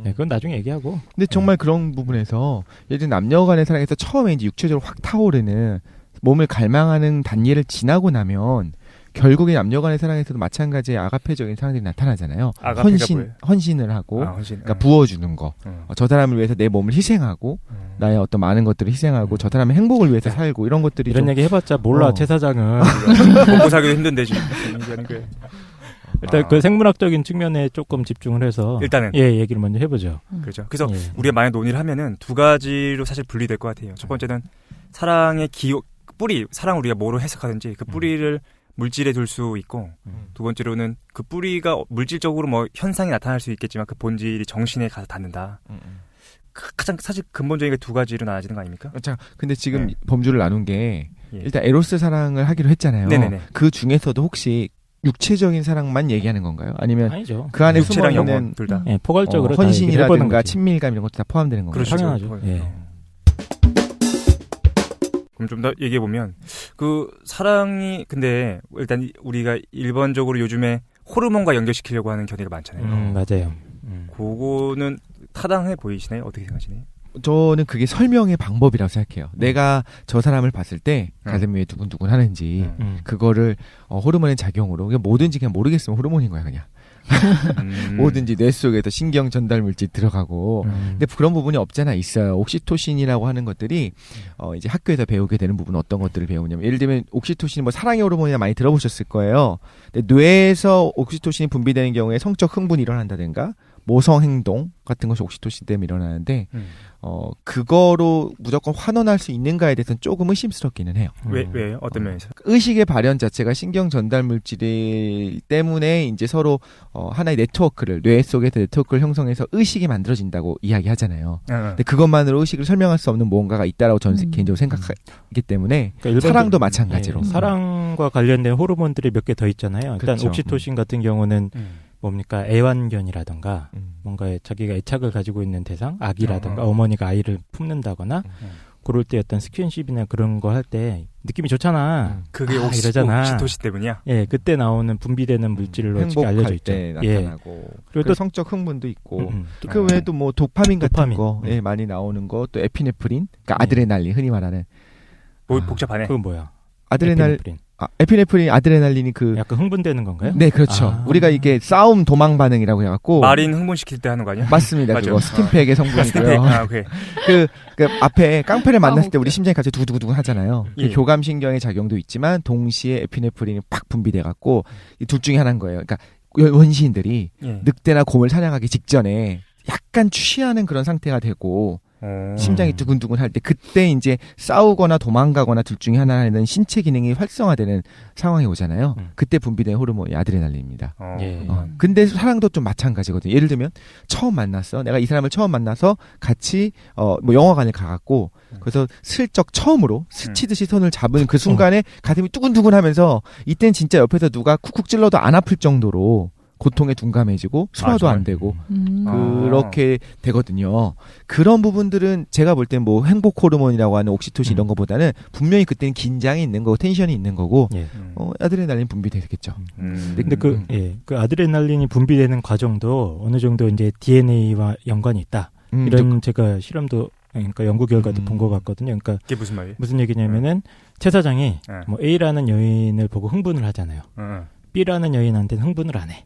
네, 그건 나중에 얘기하고. 근데 정말 그런 부분에서 예전 남녀 간의 사랑에서 처음에 이제 육체적으로 확 타오르는 몸을 갈망하는 단계를 지나고 나면 결국에 남녀 간의 사랑에서도 마찬가지의 아가페적인 사랑들이 나타나잖아요. 헌신을 하고 그러니까 부어주는 거. 저 사람을 위해서 내 몸을 희생하고 나의 어떤 많은 것들을 희생하고 저 사람의 행복을 위해서 살고 이런 것들이 이런 얘기 해봤자 몰라. 최 사장은 먹고 살기도 힘든데 지금. 일단 그 생물학적인 측면에 조금 집중을 해서 일단은 얘기를 먼저 해보죠. 그렇죠. 그래서 우리가 만약 논의를 하면은 두 가지로 사실 분리될 것 같아요. 첫 번째는 사랑의 뿌리, 사랑을 우리가 뭐로 해석하든지 그 뿌리를 물질에 둘 수 있고, 두 번째로는 그 뿌리가 물질적으로 뭐 현상이 나타날 수 있겠지만 그 본질이 정신에 가서 닿는다. 가장 사실 근본적인 게 두 가지로 나눠지는 거 아닙니까? 자, 근데 지금 범주를 나눈 게 일단 에로스 사랑을 하기로 했잖아요. 네네네. 그 중에서도 혹시 육체적인 사랑만 얘기하는 건가요? 아니면 아니죠. 그 안에 육체랑 숨어있는 영혼 둘 다. 포괄적으로 헌신이라든가 친밀감 이런 것도 다 포함되는 건가요? 그렇죠. 당연하죠. 예. 그럼 좀 더 얘기해 보면 그 사랑이 근데 일단 우리가 일반적으로 요즘에 호르몬과 연결시키려고 하는 견해가 많잖아요. 맞아요. 그거는 타당해 보이시나요? 어떻게 생각하시나요? 저는 그게 설명의 방법이라고 생각해요. 내가 저 사람을 봤을 때 가슴 위에 두근두근 하는지 그거를 호르몬의 작용으로 그냥 뭐든지 그냥 모르겠으면 호르몬인 거야 그냥. 뭐든지 뇌 속에서 신경 전달 물질 들어가고 근데 그런 부분이 없잖아 있어요. 옥시토신이라고 하는 것들이 이제 학교에서 배우게 되는 부분은 어떤 것들을 배우냐면 예를 들면 옥시토신이 뭐 사랑의 호르몬이나 많이 들어보셨을 거예요. 근데 뇌에서 옥시토신이 분비되는 경우에 성적 흥분이 일어난다든가 모성 행동 같은 것이 옥시토신 때문에 일어나는데 그거로 무조건 환원할 수 있는가에 대해서는 조금 의심스럽기는 해요. 왜요? 어떤 면에서? 의식의 발현 자체가 신경 전달 물질이 때문에 이제 서로 하나의 네트워크를 뇌 속에서 네트워크를 형성해서 의식이 만들어진다고 이야기하잖아요. 근데 그것만으로 의식을 설명할 수 없는 무언가가 있다라고 저는 개인적으로 생각하기 때문에 그러니까 사랑도 마찬가지로 사랑과 관련된 호르몬들이 몇 개 더 있잖아요. 일단 그쵸. 옥시토신 같은 경우는 뭡니까 애완견이라든가 뭔가 자기가 애착을 가지고 있는 대상 아기라든가 어머니가 아이를 품는다거나 그럴 때 어떤 스킨십이나 그런 거 할 때 느낌이 좋잖아. 그게 이러잖아. 옥시토신 때문이야? 예, 그때 나오는 분비되는 물질로 지금 알려져 있죠. 나타나고 그리고 또 성적 흥분도 있고 그 외에도 뭐 도파민 같은 도파민. 거 많이 나오는 거 또 에피네프린 그러니까 아드레날린 흔히 말하는 복잡하네. 그건 뭐야? 에피네프린 아드레날린이 그 약간 흥분되는 건가요? 네, 그렇죠. 우리가 이게 싸움 도망 반응이라고 해갖고 마린 흥분시킬 때 하는 거 아니야? 맞습니다. 맞아. 그거 스팀팩의 성분이고요. 오케이. 그 앞에 깡패를 만났을 때 우리 심장이 갑자기 두구두구 하잖아요. 예. 그 교감신경의 작용도 있지만 동시에 에피네프린이 팍 분비돼갖고 이 둘 중에 하나인 거예요. 그러니까 원시인들이 늑대나 곰을 사냥하기 직전에 약간 취하는 그런 상태가 되고 심장이 두근두근 할 때 그때 이제 싸우거나 도망가거나 둘 중에 하나는 신체 기능이 활성화되는 상황이 오잖아요. 그때 분비된 호르몬이 아드레날린입니다. 예. 근데 사랑도 좀 마찬가지거든요. 예를 들면 처음 만났어. 내가 이 사람을 처음 만나서 같이 뭐 영화관에 가갖고 그래서 슬쩍 처음으로 스치듯이 손을 잡은 그 순간에 가슴이 두근두근하면서 이땐 진짜 옆에서 누가 쿡쿡 찔러도 안 아플 정도로 고통에 둔감해지고 소화도 안 되고 그렇게 되거든요. 그런 부분들은 제가 볼 땐 뭐 행복 호르몬이라고 하는 옥시토신 이런 거보다는 분명히 그때는 긴장이 있는 거고 텐션이 있는 거고 예. 아드레날린 분비되겠죠. 근데 그 아드레날린이 분비되는 과정도 어느 정도 이제 DNA와 연관이 있다. 이런 제가 실험도 그러니까 연구 결과도 본 것 같거든요. 그러니까 그게 무슨 말이에요? 무슨 얘기냐면은 최 사장이 뭐 A라는 여인을 보고 흥분을 하잖아요. B라는 여인한테는 흥분을 안 해.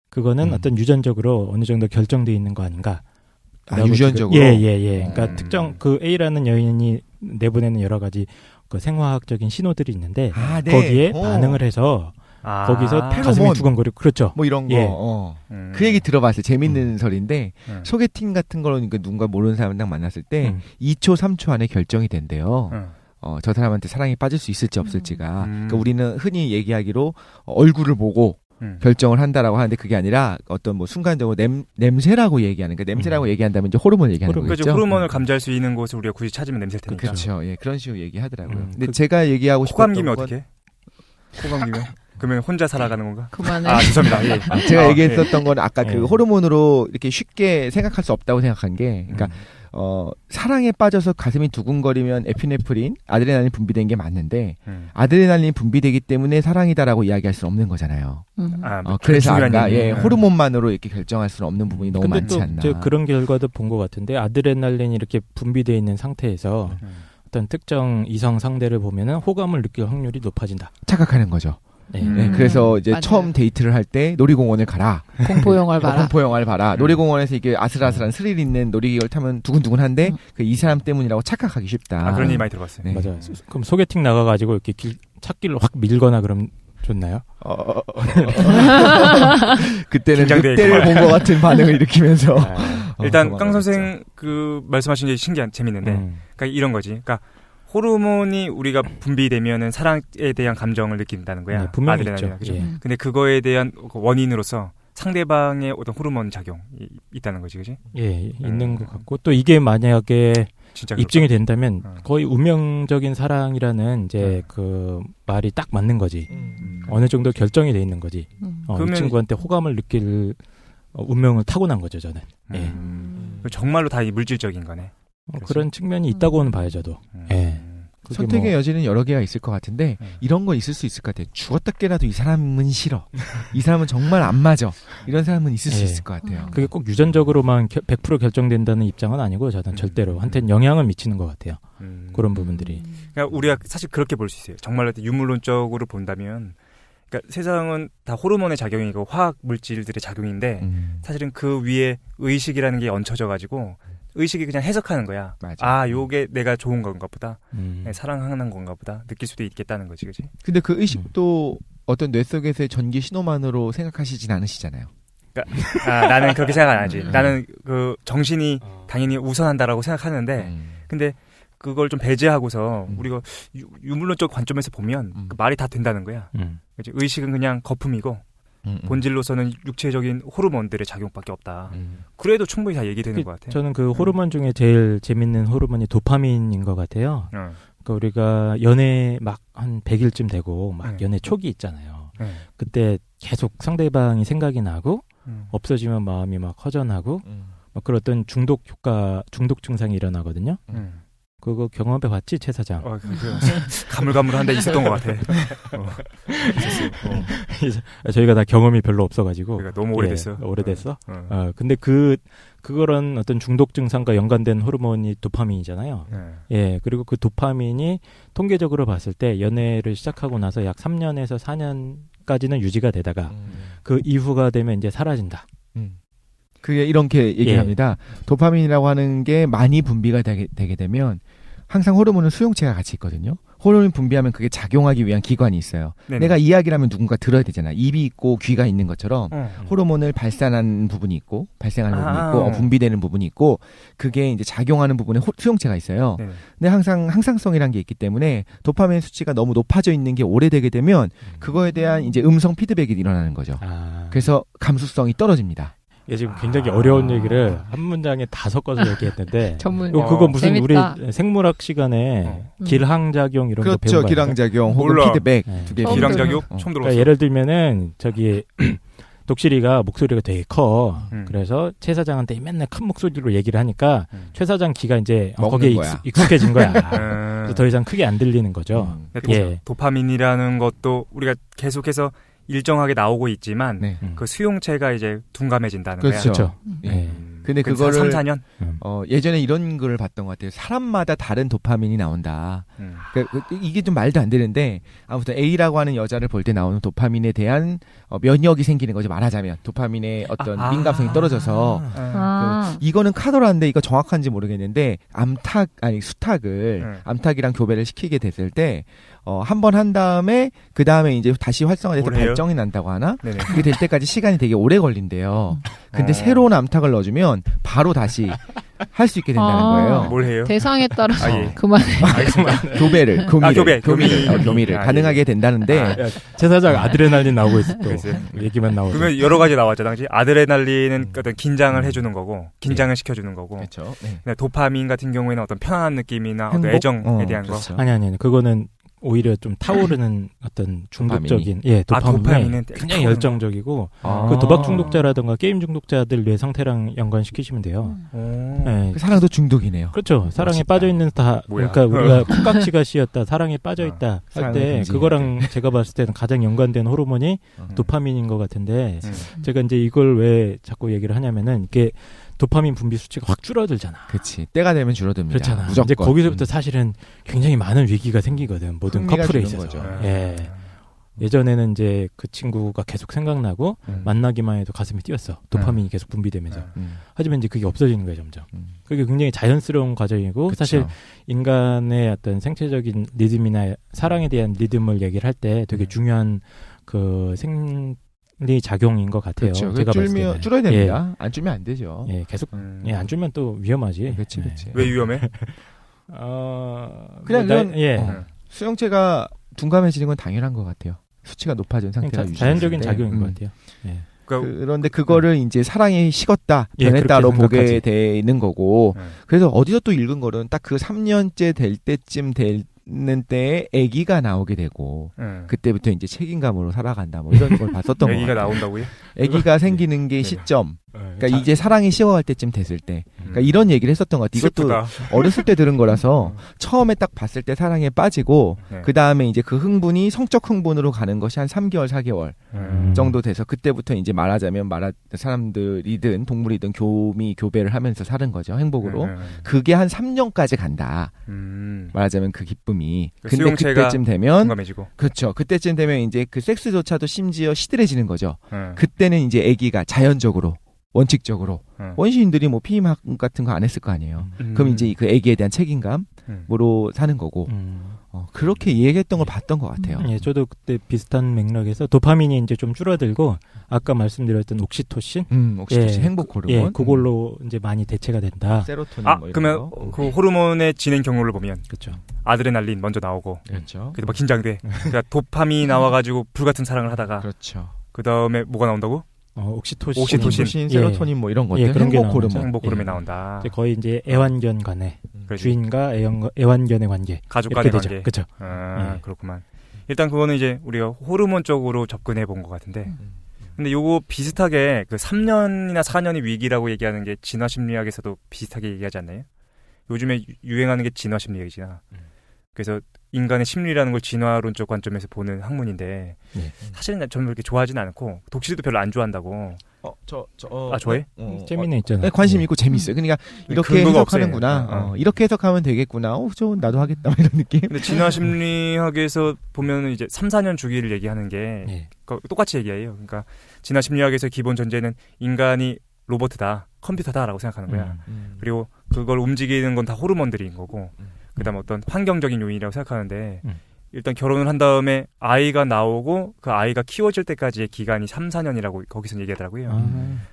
그거는 어떤 유전적으로 어느 정도 결정돼 있는 거 아닌가? 유전적으로. 예. 그러니까 특정 그 A라는 여인이 내보내는 여러 가지 그 생화학적인 신호들이 있는데 거기에 반응을 해서 거기서 가슴이 두근거리고 그렇죠. 뭐 이런 거. 예. 그 얘기 들어봤어요. 재밌는 설인데 소개팅 같은 거로 그러니까 누군가 모르는 사람을 딱 만났을 때 2초, 3초 안에 결정이 된대요. 저 사람한테 사랑에 빠질 수 있을지 없을지가. 그러니까 우리는 흔히 얘기하기로 얼굴을 보고 결정을 한다라고 하는데 그게 아니라 어떤 뭐 순간적으로 냄새라고 얘기하는 그 냄새라고 얘기한다면 이제 호르몬을 얘기하는 거겠죠. 그렇죠. 호르몬을 감지할 수 있는 곳을 우리가 굳이 찾으면 냄새일 테니까. 그렇죠. 예, 그런 식으로 얘기하더라고요. 근데 제가 얘기하고 싶었던 코감기면 어떻게? 코감기면? 그러면 혼자 살아가는 건가? 그만해. 죄송합니다. 예. 제가 얘기했었던 건 아까 그 호르몬으로 이렇게 쉽게 생각할 수 없다고 생각한 게 그러니까 사랑에 빠져서 가슴이 두근거리면 에피네프린, 아드레날린 분비된 게 맞는데 아드레날린 분비되기 때문에 사랑이다라고 이야기할 수는 없는 거잖아요. 그래서 아까 호르몬만으로 이렇게 결정할 수는 없는 부분이 너무 많지 않나. 저 그런 결과도 본 것 같은데 아드레날린이 이렇게 분비되어 있는 상태에서 어떤 특정 이성 상대를 보면은 호감을 느낄 확률이 높아진다. 착각하는 거죠. 네. 그래서 이제 맞아요. 처음 데이트를 할 때 놀이공원을 가라. 공포 영화를 봐라. 공포 영화를 봐라. 놀이공원에서 이게 아슬아슬한 스릴 있는 놀이기구를 타면 두근두근한데 그 이 사람 때문이라고 착각하기 쉽다. 그런 얘기 많이 들어봤어요. 네. 맞아요. 그럼 소개팅 나가가지고 이렇게 찾길로 확 밀거나 그럼 좋나요? 그때는 긴장돼 늑대를 있구만. 본 것 같은 반응을 일으키면서 일단 깡 선생 그 말씀하신 게 재밌는데, 그러니까 이런 거지. 그러니까 호르몬이 우리가 분비되면은 사랑에 대한 감정을 느낀다는 거야. 네, 분명히 아드레날린, 있죠. 그죠? 예. 근데 그거에 대한 원인으로서 상대방의 어떤 호르몬 작용이 있다는 거지, 그지? 예, 있는 것 같고 또 이게 만약에 진짜 입증이 된다면 거의 운명적인 사랑이라는 이제 그 말이 딱 맞는 거지. 어느 정도 결정이 돼 있는 거지. 이 친구한테 호감을 느낄 운명을 타고난 거죠, 저는. 예. 정말로 다 이 물질적인 거네. 그런 측면이 있다고는 봐요, 저도. 예. 선택의 여지는 여러 개가 있을 것 같은데 이런 거 있을 수 있을 것 같아요. 죽었다 깨라도 이 사람은 싫어. 이 사람은 정말 안 맞아. 이런 사람은 있을 수 있을 것 같아요. 그게 꼭 유전적으로만 100% 결정된다는 입장은 아니고 저는 절대로 한테는 영향을 미치는 것 같아요. 그런 부분들이. 그러니까 우리가 사실 그렇게 볼 수 있어요. 정말로 유물론적으로 본다면 그러니까 세상은 다 호르몬의 작용이고 화학 물질들의 작용인데 사실은 그 위에 의식이라는 게 얹혀져 가지고 의식이 그냥 해석하는 거야. 맞아. 요게 내가 좋은 건가 보다. 사랑하는 건가 보다. 느낄 수도 있겠다는 거지, 그지? 근데 그 의식도 어떤 뇌 속에서의 전기 신호만으로 생각하시진 않으시잖아요. 그러니까, 나는 그렇게 생각 안 하지. 나는 그 정신이 당연히 우선한다라고 생각하는데, 근데 그걸 좀 배제하고서 우리가 유물론적 관점에서 보면 그 말이 다 된다는 거야. 그치? 의식은 그냥 거품이고 본질로서는 육체적인 호르몬들의 작용밖에 없다. 그래도 충분히 다 얘기되는 것 같아요. 저는 그 호르몬 중에 제일 재밌는 호르몬이 도파민인 것 같아요. 그러니까 우리가 연애 막 한 100일쯤 되고 막 연애 초기 있잖아요. 그때 계속 상대방이 생각이 나고 없어지면 마음이 막 허전하고 막 그런 어떤 중독 증상이 일어나거든요. 그거 경험해 봤지, 최 사장? 가물가물한데 있었던 것 같아. 저희가 다 경험이 별로 없어가지고. 그러니까 너무 오래됐어. 오래됐어? 근데 그거런 어떤 중독 증상과 연관된 호르몬이 도파민이잖아요. 예, 그리고 그 도파민이 통계적으로 봤을 때 연애를 시작하고 나서 약 3년에서 4년까지는 유지가 되다가 그 이후가 되면 이제 사라진다. 그게 이렇게 얘기합니다. 도파민이라고 하는 게 많이 분비가 되게 되면 항상 호르몬은 수용체가 같이 있거든요. 호르몬을 분비하면 그게 작용하기 위한 기관이 있어요. 네네. 내가 이야기를 하면 누군가 들어야 되잖아. 입이 있고 귀가 있는 것처럼 호르몬을 발산하는 부분이 있고 발생하는 부분이 있고 분비되는 부분이 있고 그게 이제 작용하는 부분에 수용체가 있어요. 네네. 근데 항상 항상성이라는 게 있기 때문에 도파민 수치가 너무 높아져 있는 게 오래되게 되면 그거에 대한 이제 음성 피드백이 일어나는 거죠. 그래서 감수성이 떨어집니다. 이게 지금 굉장히 어려운 얘기를 한 문장에 다 섞어서 얘기했는데 전문. 그거 무슨 재밌다. 우리 생물학 시간에 길항작용 이런 거 배운 그렇죠. 거 기량작용 혹은 몰라. 피드백 네. 두 개. 처음 기량작용 들어요. 처음 들어봤어. 그러니까 예를 들면은 저기 독실이가 목소리가 되게 커. 음. 그래서 최 사장한테 맨날 큰 목소리로 얘기를 하니까 최 사장 귀가 이제 먹는 거기에 거야. 익숙해진 거야. 음. 그래서 더 이상 크게 안 들리는 거죠. 근데 예. 도파민이라는 것도 우리가 계속해서 일정하게 나오고 있지만 네. 그 수용체가 이제 둔감해진다는 그렇죠. 그렇죠. 예. 예. 근데 거야. 그거를 3, 4년. 예전에 이런 걸 봤던 것 같아요. 사람마다 다른 도파민이 나온다. 음. 이게 좀 말도 안 되는데 아무튼 A라고 하는 여자를 볼 때 나오는 도파민에 대한 면역이 생기는 거죠. 말하자면 도파민의 어떤 민감성이 떨어져서 이거는 카더라인데 이거 정확한지 모르겠는데 수탉을 암탉이랑 교배를 시키게 됐을 때 한 번 한 다음에 그 다음에 이제 다시 활성화돼서 오래요? 발정이 난다고 하나? 네네. 그게 될 때까지 시간이 되게 오래 걸린대요. 근데 어. 새로운 암탉을 넣어주면 바로 다시 할 수 있게 된다는 거예요. 뭘 해요? 대상에 따라서 예. 그만해. 교미를 교미. 교미를 아, 가능하게 된다는데 야, 최 사장 아드레날린 나오고 있어 또. 그랬어요? 얘기만 나오고. 그러면 여러 가지 나왔죠. 당시 아드레날린은 어떤 긴장을 해주는 거고 긴장을 시켜주는 거고 그렇죠. 네. 근데 도파민 같은 경우에는 어떤 편안한 느낌이나 어떤 행복? 애정에 대한 거. 그렇죠. 아니. 그거는 오히려 좀 타오르는 어떤 중독적인 도파민에 도파민은 굉장히 열정적이고 아. 그 도박 중독자라든가 게임 중독자들 뇌 상태랑 연관시키시면 돼요. 네. 그 사랑도 중독이네요. 그렇죠. 사랑에 멋있다. 빠져 있는 뭐야? 그러니까 우리가 콩깍지가 씌었다, 사랑에 빠져 있다 할 사랑을 때 금지해야 그거랑 제가 봤을 때는 가장 연관된 호르몬이 도파민인 것 같은데 제가 이제 이걸 왜 자꾸 얘기를 하냐면은 이게 도파민 분비 수치가 확 줄어들잖아. 그렇지. 때가 되면 줄어듭니다. 그렇잖아. 무조건. 이제 거기서부터 사실은 굉장히 많은 위기가 생기거든. 모든 흥미가 커플에 주는 있어서. 거죠. 예. 예전에는 이제 그 친구가 계속 생각나고 만나기만 해도 가슴이 뛰었어. 도파민이 계속 분비되면서. 하지만 이제 그게 없어지는 거예요, 점점. 그게 굉장히 자연스러운 과정이고 그쵸. 사실 인간의 어떤 생체적인 리듬이나 사랑에 대한 리듬을 얘기를 할 때 되게 중요한 그 생리 작용인 것 같아요. 그렇죠. 제가 봤을 때는. 줄여야 됩니다. 안 줄면 안 되죠. 예, 계속 안 줄면 또 위험하지. 그렇지, 예. 그렇지. 왜 위험해? 그냥 뭐 예. 수용체가 둔감해지는 건 당연한 것 같아요. 수치가 높아진 상태가 유지되는데. 자연적인 작용인 것 같아요. 예. 그런데 그거를 이제 사랑이 식었다, 예, 변했다로 그렇게 보게 생각하지. 되는 거고. 그래서 어디서 또 읽은 거는 딱 그 3년째 될 때쯤 되는 때에 아기가 나오게 되고 그때부터 이제 책임감으로 살아간다. 뭐 이런 걸 봤었던 거 애기가 같아요. 나온다고요? 아기가 생기는 게 네네. 시점. 그러니까 이제 사랑이 식어갈 때쯤 됐을 때. 그러니까 이런 얘기를 했었던 것 같아요. 이것도 슬프다. 어렸을 때 들은 거라서 처음에 딱 봤을 때 사랑에 빠지고 네. 그 다음에 이제 그 흥분이 성적 흥분으로 가는 것이 한 3개월, 4개월 정도 돼서 그때부터 이제 말하자면 사람들이든 동물이든 교배를 하면서 사는 거죠. 행복으로. 그게 한 3년까지 간다. 말하자면 그 기쁨이. 그 근데 수용체가 그때쯤 되면 공감해지고. 그렇죠. 그때쯤 되면 이제 그 섹스조차도 심지어 시들해지는 거죠. 그때는 이제 아기가 자연적으로 원칙적으로 원시인들이 뭐 피임 같은 거 안 했을 거 아니에요. 그럼 이제 그 아기에 대한 책임감으로 사는 거고 그렇게 얘기했던 걸 봤던 것 같아요. 예, 저도 그때 비슷한 맥락에서 도파민이 이제 좀 줄어들고 아까 말씀드렸던 옥시토신, 옥시토신 행복 호르몬, 예, 그걸로 이제 많이 대체가 된다. 세로토닌 뭐 이런 그러면 거. 그 호르몬의 진행 경로를 보면 그렇죠. 아드레날린 먼저 나오고 그렇죠. 그래서 막 긴장돼. 그러니까 도파민이 나와가지고 불같은 사랑을 하다가 그렇죠. 그 다음에 뭐가 나온다고? 옥시토신, 옥시토신, 세로토닌 뭐 이런 것들 그런 게 행복 호르몬. 나오죠. 행복 호르몬이 예. 나온다. 이제 거의 이제 애완견 간의 그러지. 주인과 애완견의 관계 가족 이렇게 간의 되죠. 관계. 그렇죠. 예. 그렇구만. 일단 그거는 이제 우리가 호르몬 쪽으로 접근해 본 것 같은데 근데 요거 비슷하게 그 3년이나 4년이 위기라고 얘기하는 게 진화심리학에서도 비슷하게 얘기하지 않나요? 요즘에 유행하는 게 진화심리학이잖아. 그래서 인간의 심리라는 걸 진화론적 관점에서 보는 학문인데 사실은 저는 그렇게 좋아하지는 않고 독실도 별로 안 좋아한다고. 좋아해? 재미는 있잖아. 네, 관심 있고 재밌어요. 그러니까 이렇게 근거가 해석하는구나. 없어요. 이렇게 해석하면 되겠구나. 나도 하겠다. 뭐 이런 느낌. 근데 진화심리학에서 보면 이제 3, 4년 주기를 얘기하는 게 예. 똑같이 얘기해요. 그러니까 진화심리학에서 기본 전제는 인간이 로봇이다, 컴퓨터다라고 생각하는 거야. 그리고 그걸 움직이는 건 다 호르몬들인 거고. 그다음 어떤 환경적인 요인이라고 생각하는데 일단 결혼을 한 다음에 아이가 나오고 그 아이가 키워질 때까지의 기간이 3, 4년이라고 거기서 얘기하더라고요.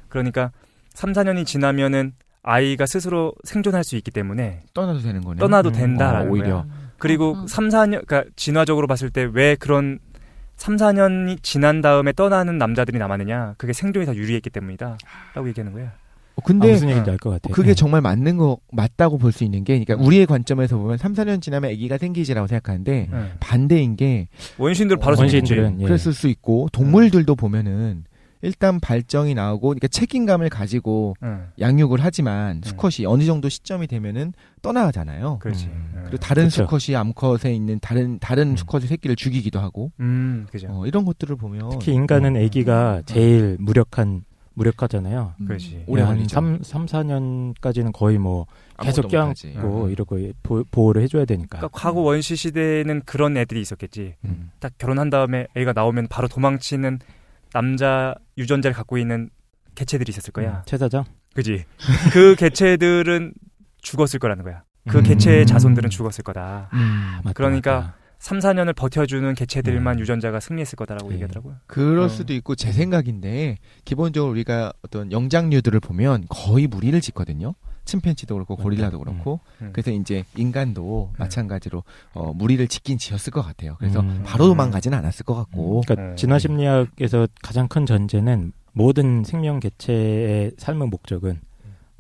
그러니까 3, 4년이 지나면은 아이가 스스로 생존할 수 있기 때문에 떠나도 되는 거네. 떠나도 된다라는 오히려. 거야. 그리고 3, 4년 그러니까 진화적으로 봤을 때 왜 그런 3, 4년이 지난 다음에 떠나는 남자들이 남았느냐. 그게 생존이 더 유리했기 때문이다. 라고 얘기하는 거예요. 근데 무슨 얘기인지 알 것 같아요. 그게 네. 정말 맞다고 볼 수 있는 게, 그러니까 우리의 관점에서 보면 3, 4년 지나면 아기가 생기지라고 생각하는데 반대인 게 원시인들 바로 생기지. 원시인들은 예. 그랬을 수 있고 동물들도 보면은 일단 발정이 나오고 그러니까 책임감을 가지고 양육을 하지만 수컷이 어느 정도 시점이 되면은 떠나가잖아요. 그렇지. 그리고 다른 그렇죠. 수컷이 암컷에 있는 다른 수컷의 새끼를 죽이기도 하고 그죠. 이런 것들을 보면 특히 인간은 아기가 제일 무력하잖아요. 그렇지. 오래 한 걸리죠. 3, 4년까지는 거의 뭐 계속 아무것도 못하지. 껴안고 이러고 보호를 해줘야 되니까. 그러니까 과거 원시 시대에는 그런 애들이 있었겠지. 딱 결혼한 다음에 애가 나오면 바로 도망치는 남자 유전자를 갖고 있는 개체들이 있었을 거야. 최사장? 그지? 그 개체들은 죽었을 거라는 거야. 그 개체의 자손들은 죽었을 거다. 맞다, 그러니까 맞다. 3, 4년을 버텨주는 개체들만 유전자가 승리했을 거다라고 얘기하더라고요. 그럴 수도 있고 제 생각인데 기본적으로 우리가 어떤 영장류들을 보면 거의 무리를 짓거든요. 침팬지도 그렇고 고릴라도 그렇고 그래서 이제 인간도 마찬가지로 무리를 짓긴 지었을 것 같아요. 그래서 바로 도망가지는 않았을 것 같고. 그러니까 진화 심리학에서 가장 큰 전제는 모든 생명 개체의 삶의 목적은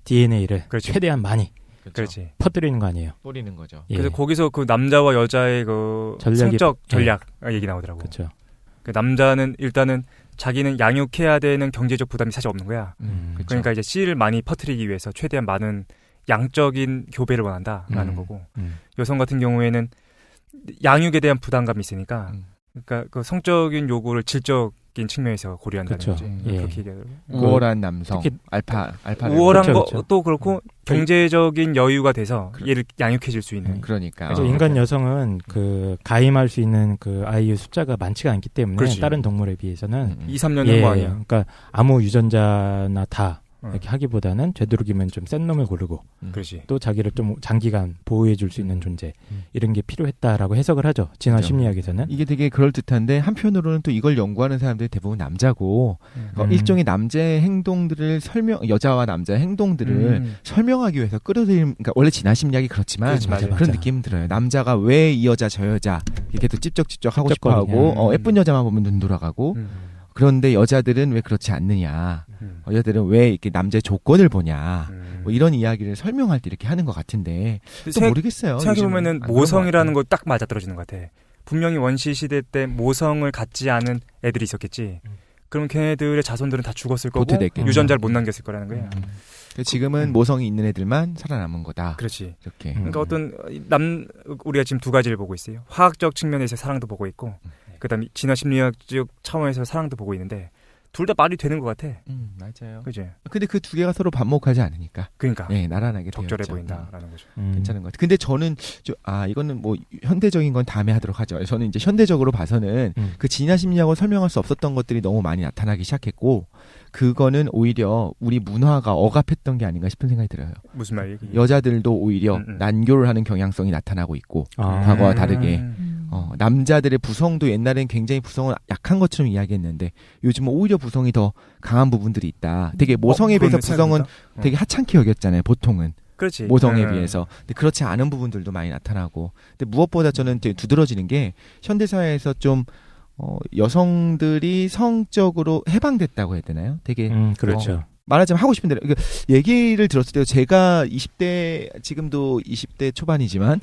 DNA를 그렇지. 최대한 많이 그렇지. 퍼뜨리는 거 아니에요. 뿌리는 거죠. 예. 그래서 거기서 그 남자와 여자의 그 성적 전략 얘기 나오더라고. 그렇죠. 그 남자는 일단은 자기는 양육해야 되는 경제적 부담이 사실 없는 거야. 그렇죠. 그러니까 이제 씨를 많이 퍼뜨리기 위해서 최대한 많은 양적인 교배를 원한다라는 거고 여성 같은 경우에는 양육에 대한 부담감이 있으니까 그러니까 그 성적인 요구를 질적인 측면에서 고려한다는 그렇죠. 거지. 예. 그렇게 얘기하더라고요. 우월한 남성, 특히 알파를 우월한 그렇죠, 것도 그렇고 경제적인 여유가 돼서 얘를 양육해줄 수 있는. 그러니까 그래서 인간 여성은 그 가임할 수 있는 그 아이의 숫자가 많지가 않기 때문에 그렇지. 다른 동물에 비해서는 2, 3년 예, 한 거 아니야. 그러니까 아무 유전자나 다 이렇게 하기보다는 되도록이면 좀 센 놈을 고르고 그렇지. 또 자기를 좀 장기간 보호해줄 수 있는 존재 이런 게 필요했다라고 해석을 하죠. 진화 그렇죠. 심리학에서는. 이게 되게 그럴듯한데 한편으로는 또 이걸 연구하는 사람들이 대부분 남자고 일종의 남자의 행동들을 여자와 남자의 행동들을 설명하기 위해서 끌어들이는, 그러니까 원래 진화 심리학이 그렇지만 그렇지, 맞아, 그런 느낌 들어요. 남자가 왜 이 여자 저 여자 이렇게 또 찝쩍찝쩍 하고 찝쩍거리냐. 싶어하고 예쁜 여자만 보면 눈 돌아가고 그런데 여자들은 왜 그렇지 않느냐, 여자들은 왜 이렇게 남자의 조건을 보냐, 뭐 이런 이야기를 설명할 때 이렇게 하는 것 같은데 또 모르겠어요. 생각해보면은 모성이라는 거 딱 맞아떨어지는 것 같아. 분명히 원시 시대 때 모성을 갖지 않은 애들이 있었겠지. 그럼 걔네들의 자손들은 다 죽었을 거고 도태됐겠죠. 유전자를 못 남겼을 거라는 거야. 지금은 모성이 있는 애들만 살아남은 거다. 그렇지. 이렇게. 그러니까 어떤 우리가 지금 두 가지를 보고 있어요. 화학적 측면에서 사랑도 보고 있고, 그다음에 진화 심리학적 차원에서 사랑도 보고 있는데 둘 다 말이 되는 것 같아. 맞아요. 그지? 근데 그 두 개가 서로 반목하지 않으니까. 그러니까 나란하게 적절해 되었죠. 보인다라는 거죠. 괜찮은 것 같아요. 근데 저는 이거는 뭐 현대적인 건 다음에 하도록 하죠. 저는 이제 현대적으로 봐서는 그 진화 심리학으로 설명할 수 없었던 것들이 너무 많이 나타나기 시작했고, 그거는 오히려 우리 문화가 억압했던 게 아닌가 싶은 생각이 들어요. 무슨 말이에요? 여자들도 오히려 난교를 하는 경향성이 나타나고 있고, 과거와 다르게 남자들의 부성도 옛날엔 굉장히 부성은 약한 것처럼 이야기했는데 요즘은 오히려 부성이 더 강한 부분들이 있다. 되게 모성에 비해서 부성은 되게 하찮게 여겼잖아요. 보통은. 그렇지. 모성에 비해서. 근데 그렇지 않은 부분들도 많이 나타나고. 근데 무엇보다 저는 되게 두드러지는 게 현대사회에서 좀 여성들이 성적으로 해방됐다고 해야 되나요? 되게 그렇죠. 말하자면 하고 싶은 대로 얘기를 들었을 때 제가 20대 지금도 20대 초반이지만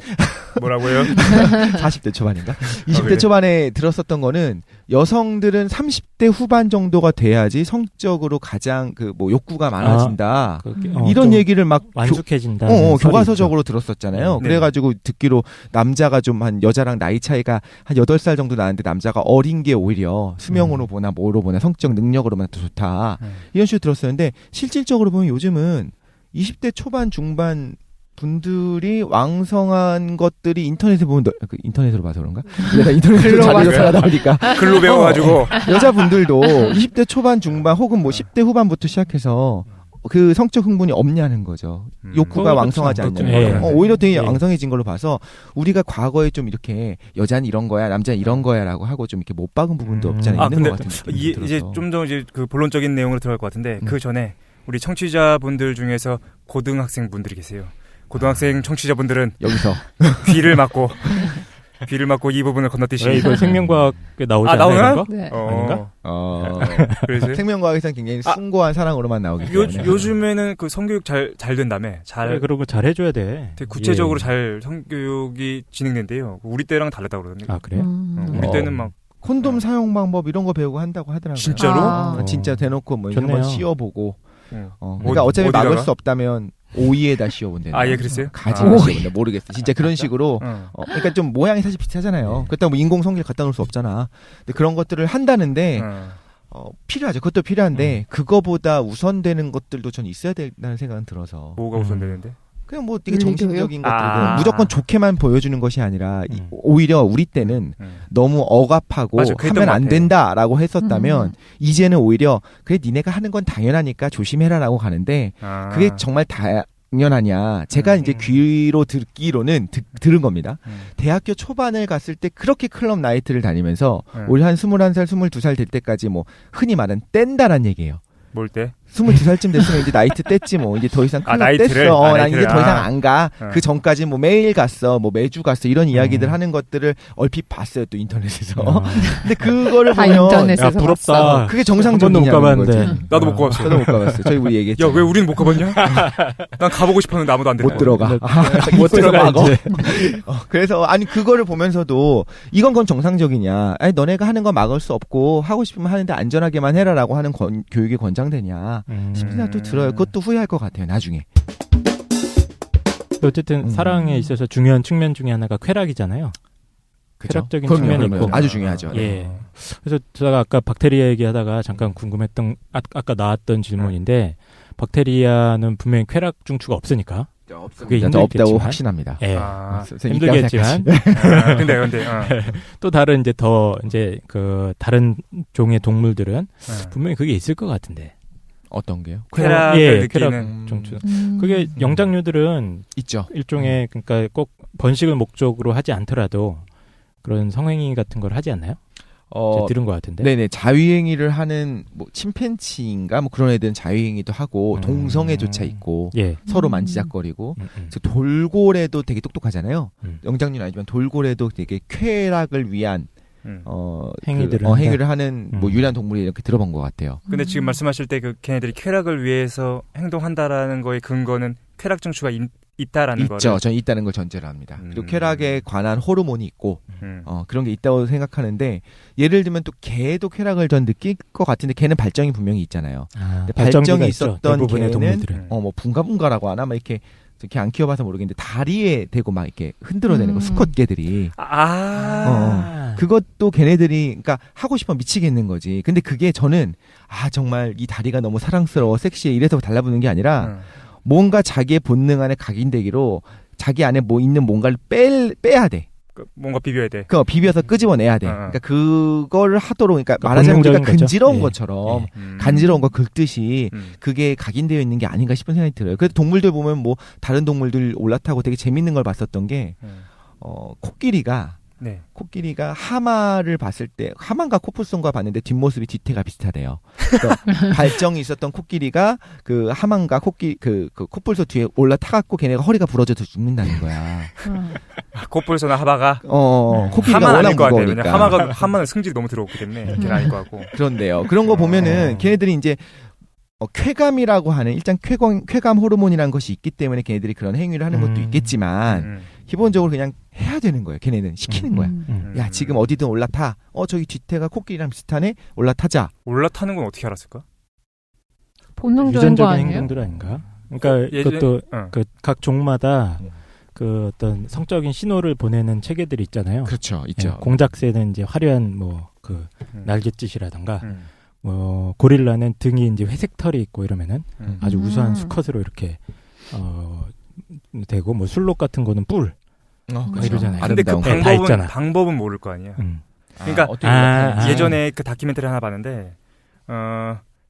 뭐라고요? 40대 초반인가? 20대 그래. 초반에 들었었던 거는 여성들은 30대 후반 정도가 돼야지 성적으로 가장 뭐 욕구가 많아진다. 이런 얘기를 막 완숙해진다. 교과서적으로 들었었잖아요. 네. 그래가지고 듣기로 남자가 좀 한 여자랑 나이 차이가 한 8살 정도 나는데 남자가 어린 게 오히려 수명으로 보나 뭐로 보나 성적 능력으로만 더 좋다. 이런 식으로 들었었는데 실질적으로 보면 요즘은 20대 초반 중반 분들이 왕성한 것들이 인터넷에 보면 인터넷으로 봐서 그런가? 내가 인터넷으로 자료를 찾아나오니까 글로 배워가지고 여자분들도 20대 초반 중반 혹은 뭐 10대 후반부터 시작해서 그 성적 흥분이 없냐는 거죠. 욕구가 그거 왕성하지 그렇죠. 않냐는 거예요. 예. 오히려 되게 예. 왕성해진 걸로 봐서 우리가 과거에 좀 이렇게 여자는 이런 거야, 남자는 이런 거야라고 하고 좀 이렇게 못 박은 부분도 없지 않아 있는 근데 것 같은 느낌이 들어서. 이제 좀 더 이제 그 본론적인 내용으로 들어갈 것 같은데 그 전에 우리 청취자분들 중에서 고등학생 분들이 계세요. 고등학생 청취자분들은 여기서 귀를 막고 이 부분을 건너뛰시. 왜 이거 생명과학에 나오지 않나요? 나오나? 이런 거? 네. 아닌가? 그래서 생명과학에서는 굉장히 숭고한 사랑으로만 나오기 때문에 요즘에는 그 성교육 잘 된다며. 그래, 그런 거 잘 해줘야 돼. 되게 구체적으로 예. 잘 성교육이 진행된대요. 우리 때랑 다르다고 그러던데. 아 그래요? 우리 때는 막 콘돔 사용 방법 이런 거 배우고 한다고 하더라고요. 진짜로? 진짜 대놓고 뭐 좋네요. 한번 씌워보고. 어. 그러니까 어차피 어디다가? 막을 수 없다면 오이에다 씌워본대요. 아, 예, 그랬어요? 가지에 아. 씌워본다. 모르겠어. 진짜 그런 식으로. 어. 그러니까 좀 모양이 사실 비슷하잖아요. 네. 그렇다고 뭐 인공 성기를 갖다 놓을 수 없잖아. 근데 그런 것들을 한다는데 필요하죠. 그것도 필요한데 그거보다 우선되는 것들도 전 있어야 된다는 생각은 들어서. 뭐가 우선되는데? 그냥 뭐 되게 윤리교육? 정신적인 것들은 아. 무조건 좋게만 보여주는 것이 아니라 오히려 우리 때는 너무 억압하고 맞아, 그랬던 하면 것 안 같아. 된다라고 했었다면 이제는 오히려 그래 니네가 하는 건 당연하니까 조심해라라고 가는데 그게 정말 당연하냐. 제가 이제 귀로 듣기로는 들은 겁니다. 대학교 초반을 갔을 때 그렇게 클럽 나이트를 다니면서 오히려 한 21살, 22살 될 때까지 뭐 흔히 말하는 뗀다란 얘기예요. 뭘 때? 22살쯤 됐으면 이제 나이트 뗐지 뭐 이제 더 이상 클럽 나이트를? 뗐어. 난 나이트를. 이제 더 이상 안 가. 어. 그 전까지 뭐 매일 갔어. 뭐 매주 갔어. 이런 이야기들 하는 것들을 얼핏 봤어요. 또 인터넷에서. 근데 그거를 다 보면 인터넷에서 야 부럽다. 봤어. 그게 한 번도 못 정상적이냐는 가봤는데. 거지. 나도 못 가봤어. 저도 못 가봤어요. 저희 우리 얘기했죠. 야, 왜 우리는 못 가봤냐? 난 가보고 싶었는데 아무도 안 됐다. 못 들어가. 못 들어가 이제. 그래서 아니 그거를 보면서도 이건 건 정상적이냐? 아니 너네가 하는 거 막을 수 없고 하고 싶으면 하는데 안전하게만 해라라고 하는 교육이 권장되냐? 싶은 생각도 들어요. 그것도 후회할 것 같아요. 나중에. 어쨌든 사랑에 있어서 중요한 측면 중에 하나가 쾌락이잖아요. 쾌락적인 측면이 있고. 아주 중요하죠. 예. 그래서 제가 아까 박테리아 얘기하다가 잠깐 궁금했던 아까 나왔던 질문인데 박테리아는 분명히 쾌락 중추가 없으니까 그게 없다고 힘들겠지만 확신합니다. 예. 힘들겠지만 힘들겠지만 근데 또 다른 이제 더 이제 그 다른 종의 동물들은 분명히 그게 있을 것 같은데. 어떤 게요? 쾌락을 예, 느끼는 쾌락 중추. 그게 영장류들은 있죠. 일종의 그러니까 꼭 번식을 목적으로 하지 않더라도 그런 성행위 같은 걸 하지 않나요? 제가 들은 것 같은데. 네네. 자위행위를 하는 뭐 침팬치인가 뭐 그런 애들은 자위행위도 하고 동성애조차 있고 예. 서로 만지작거리고 그래서 돌고래도 되게 똑똑하잖아요. 영장류는 아니지만 돌고래도 되게 쾌락을 위한 행위를 하는 뭐 유리한 동물이 이렇게 들어본 것 같아요. 근데 지금 말씀하실 때 그 걔네들이 쾌락을 위해서 행동한다라는 거의 근거는 쾌락 증추가 있다라는 거를. 있죠. 저는 있다는 걸 전제로 합니다. 그리고 쾌락에 관한 호르몬이 있고 그런 게 있다고 생각하는데 예를 들면 또 개도 쾌락을 전 느낄 것 같은데 걔는 발정이 분명히 있잖아요. 근데 발정이 있었던 개는 뭐 붕가붕가라고 하나 막 이렇게 안 키워봐서 모르겠는데 다리에 대고 막 이렇게 흔들어대는 거 수컷 개들이 그것도 걔네들이 그러니까 하고 싶어 미치겠는 거지. 근데 그게 저는 정말 이 다리가 너무 사랑스러워 섹시해 이래서 달라붙는 게 아니라 뭔가 자기의 본능 안에 각인되기로 자기 안에 뭐 있는 뭔가를 빼야 돼. 뭔가 비벼야 돼. 비벼서 끄집어내야 돼. 그러니까 그걸 하도록 그러니까 말하자면 우리가 근지러운 것처럼 간지러운 거 긁듯이 그게 각인되어 있는 게 아닌가 싶은 생각이 들어요. 그래서 동물들 보면 뭐 다른 동물들 올라타고 되게 재밌는 걸 봤었던 게 코끼리가 하마를 봤을 때 하마인가 코뿔소인가 봤는데 뒷모습이 뒤태가 비슷하대요. 그래서 발정이 있었던 코끼리가 그 하마인가 그 코뿔소 뒤에 올라타갖고 걔네가 허리가 부러져서 죽는다는 거야. 코뿔소나 하마가 코끼리가 워낙 무거우니까. 하마는 승질이 너무 들어오기 때문에 걔는 아닐 것 같고. 그런데요. 그런 거 보면은 걔네들이 이제 쾌감이라고 하는 일단 쾌감 호르몬이라는 것이 있기 때문에 걔네들이 그런 행위를 하는 것도 있겠지만 기본적으로 그냥 해야 되는 거예요. 걔네는 시키는 거야. 야 지금 어디든 올라타. 저기 뒤태가 코끼리랑 비슷하네. 올라타자. 올라타는 건 어떻게 알았을까? 본능적인 거 유전적인 아니에요? 행동들 아닌가? 그러니까 이것도 그 각 종마다 그 어떤 성적인 신호를 보내는 체계들이 있잖아요. 그렇죠, 있죠. 공작새는 이제 화려한 뭐 그 날갯짓이라던가. 고릴라는 등이 이제 회색 털이 있고 이러면은 아주 우수한 수컷으로 이렇게 되고 뭐 술록 같은 거는 뿔 이러잖아요. 근데 그 방법은 모를 거 아니야. 그러니까 예전에 그 다큐멘터리 하나 봤는데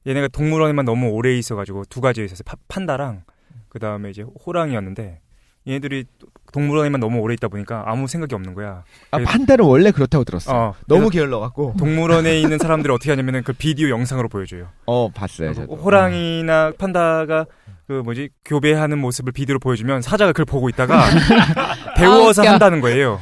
얘네가 동물원에만 너무 오래 있어가지고 두 가지 있었어요. 판다랑 그 다음에 이제 호랑이였는데 얘네들이 동물원에만 너무 오래 있다 보니까 아무 생각이 없는 거야. 판다는 원래 그렇다고 들었어. 너무 게을러갖고. 동물원에 있는 사람들이 어떻게 하냐면은 그 비디오 영상으로 보여줘요. 봤어요. 저도. 호랑이나 판다가 교배하는 모습을 비디오로 보여주면 사자가 그걸 보고 있다가 배워서 한다는 거예요.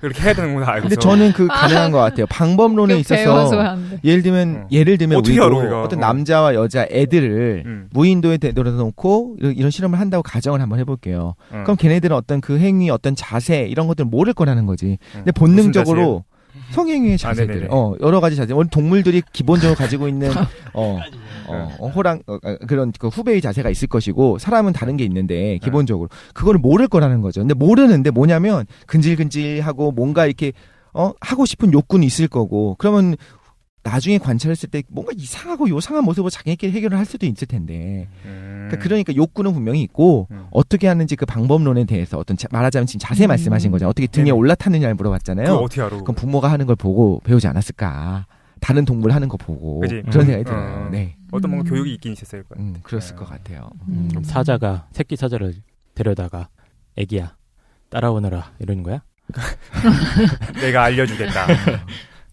그렇게 해야 되는구나 알고서. 근데 저는 가능한 것 같아요. 방법론에 있어서 예를 들면 우리도 어떤 남자와 여자 애들을 무인도에 내려놓고 이런 실험을 한다고 가정을 한번 해볼게요. 그럼 걔네들은 어떤 그 행위, 어떤 자세 이런 것들을 모를 거라는 거지. 근데 본능적으로 성행위의 자세들, 여러 가지 자세. 동물들이 기본적으로 가지고 있는 그런 그 후배의 자세가 있을 것이고 사람은 다른 게 있는데 기본적으로 그거를 모를 거라는 거죠. 근데 모르는데 뭐냐면 근질근질하고 뭔가 이렇게 하고 싶은 욕구는 있을 거고 그러면 나중에 관찰했을 때 뭔가 이상하고 요상한 모습으로 자기네끼리 해결을 할 수도 있을 텐데 그러니까 욕구는 분명히 있고 어떻게 하는지 그 방법론에 대해서 어떤 말하자면 지금 자세 말씀하신 거잖아요. 어떻게 등에 올라탔느냐를 물어봤잖아요. 그거 어떻게 알아? 그럼 부모가 하는 걸 보고 배우지 않았을까? 다른 동물 하는 거 보고 그치? 그런 생각이 들어요. 네. 어떤 뭔가 교육이 있긴 있었어요. 그랬을 것 같아요. 사자가 새끼 사자를 데려다가 애기야 따라오너라 이러는 거야? 내가 알려주겠다.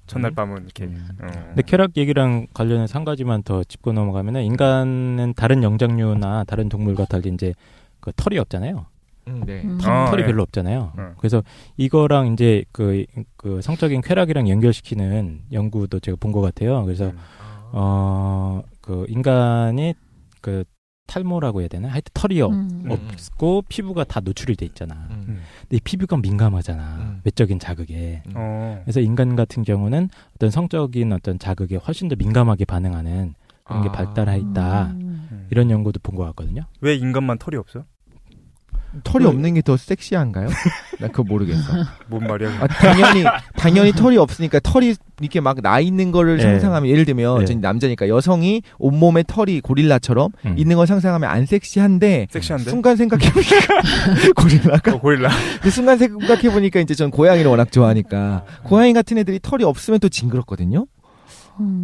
첫날 밤은 이렇게. 근데 쾌락 얘기랑 관련해서 한 가지만 더 짚고 넘어가면은 인간은 다른 영장류나 다른 동물과 달리 이제 그 털이 없잖아요. 네. 털이 별로 없잖아요. 그래서 이거랑 이제 그 성적인 쾌락이랑 연결시키는 연구도 제가 본 것 같아요. 그래서 그 인간이 그 탈모라고 해야 되나? 하여튼 털이 없고 피부가 다 노출이 돼 있잖아. 근데 이 피부가 민감하잖아. 외적인 자극에. 그래서 인간 같은 경우는 어떤 성적인 어떤 자극에 훨씬 더 민감하게 반응하는 그런 게 발달해 있다. 이런 연구도 본 것 같거든요. 왜 인간만 털이 없어? 털이 없는 게 더 섹시한가요? 나 그거 모르겠어. 뭔 말이야? 당연히 털이 없으니까 털이 이렇게 막 나 있는 거를 상상하면 예를 들면 전 남자니까 여성이 온몸에 털이 고릴라처럼 있는 걸 상상하면 안 섹시한데 순간 생각해보니까 고릴라가? 고릴라. 근데 순간 생각해보니까 이제 전 고양이를 워낙 좋아하니까 고양이 같은 애들이 털이 없으면 또 징그럽거든요.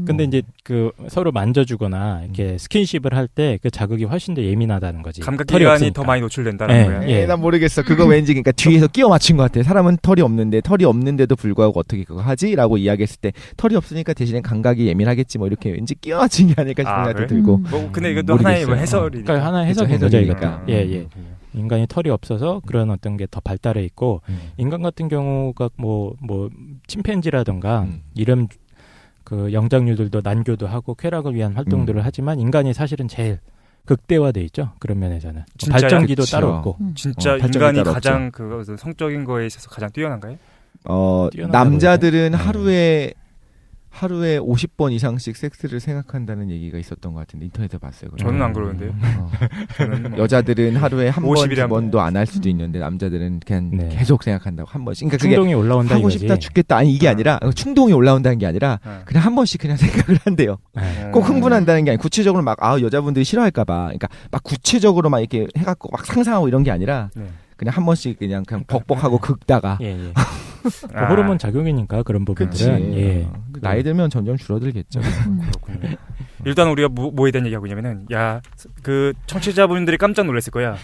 근데 이제 그 서로 만져주거나 이렇게 스킨십을 할 때 그 자극이 훨씬 더 예민하다는 거지. 감각기관이 더 많이 노출된다는 거야. 난 모르겠어. 그거 왠지 그러니까 뒤에서 끼워 맞춘 것 같아. 사람은 털이 없는데도 불구하고 어떻게 그거 하지?라고 이야기했을 때 털이 없으니까 대신에 감각이 예민하겠지 뭐 이렇게 왠지 끼워 맞춘 게 아닐까 싶은 생각도 들고. 근데 이것도 하나의 해설이. 그러니까 하나의 해석인 거죠, 이거. 예. 인간이 털이 없어서 그런 어떤 게 더 발달해 있고 인간 같은 경우가 뭐 침팬지라든가 이런 그 영장류들도 난교도 하고 쾌락을 위한 활동들을 하지만 인간이 사실은 제일 극대화돼 있죠. 그런 면에서는 발전기도 그쵸. 따로 없고. 진짜 인간이 가장 그 성적인 거에 있어서 가장 뛰어난가요? 남자들은 하루에 50번 이상씩 섹스를 생각한다는 얘기가 있었던 것 같은데 인터넷에 봤어요. 저는 안 그러는데요. 저는 여자들은 하루에 한 번, 두 번도 안 할 수도 있는데 남자들은 그냥 계속 생각한다고 한 번씩. 그러니까 충동이 올라온다 하고 이거지. 싶다 죽겠다. 아니 이게 아니라 충동이 올라온다는 게 아니라 그냥 한 번씩 그냥 생각을 한대요. 꼭 흥분한다는 게 아니라 구체적으로 막 여자분들이 싫어할까봐. 그러니까 막 구체적으로 막 이렇게 해갖고 막 상상하고 이런 게 아니라 그냥 한 번씩 그냥 벅벅하고 긁다가. 호르몬 작용이니까 그런 부분들은 나이 들면 점점 줄어들겠죠. 그렇군요. 일단 우리가 뭐에 대한 얘기하고 있냐면은 그 청취자분들이 깜짝 놀랐을 거야.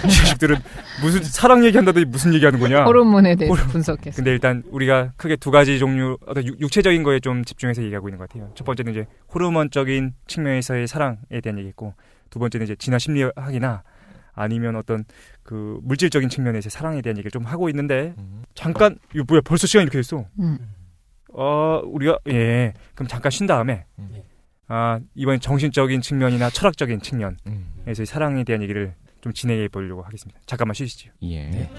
이 자식들은 무슨 사랑 얘기한다더니 무슨 얘기하는 거냐. 호르몬에 대해서 분석해서. 근데 일단 우리가 크게 두 가지 종류 어떤 육체적인 거에 좀 집중해서 얘기하고 있는 것 같아요. 첫 번째는 이제 호르몬적인 측면에서의 사랑에 대한 얘기고 두 번째는 이제 진화 심리학이나 아니면 어떤 그 물질적인 측면에서 사랑에 대한 얘기를 좀 하고 있는데 잠깐 이거 뭐야 벌써 시간이 이렇게 됐어. 우리가 그럼 잠깐 쉰 다음에 이번 정신적인 측면이나 철학적인 측면에서 사랑에 대한 얘기를 좀 진행해 보려고 하겠습니다. 잠깐만 쉬시죠. 예. 네.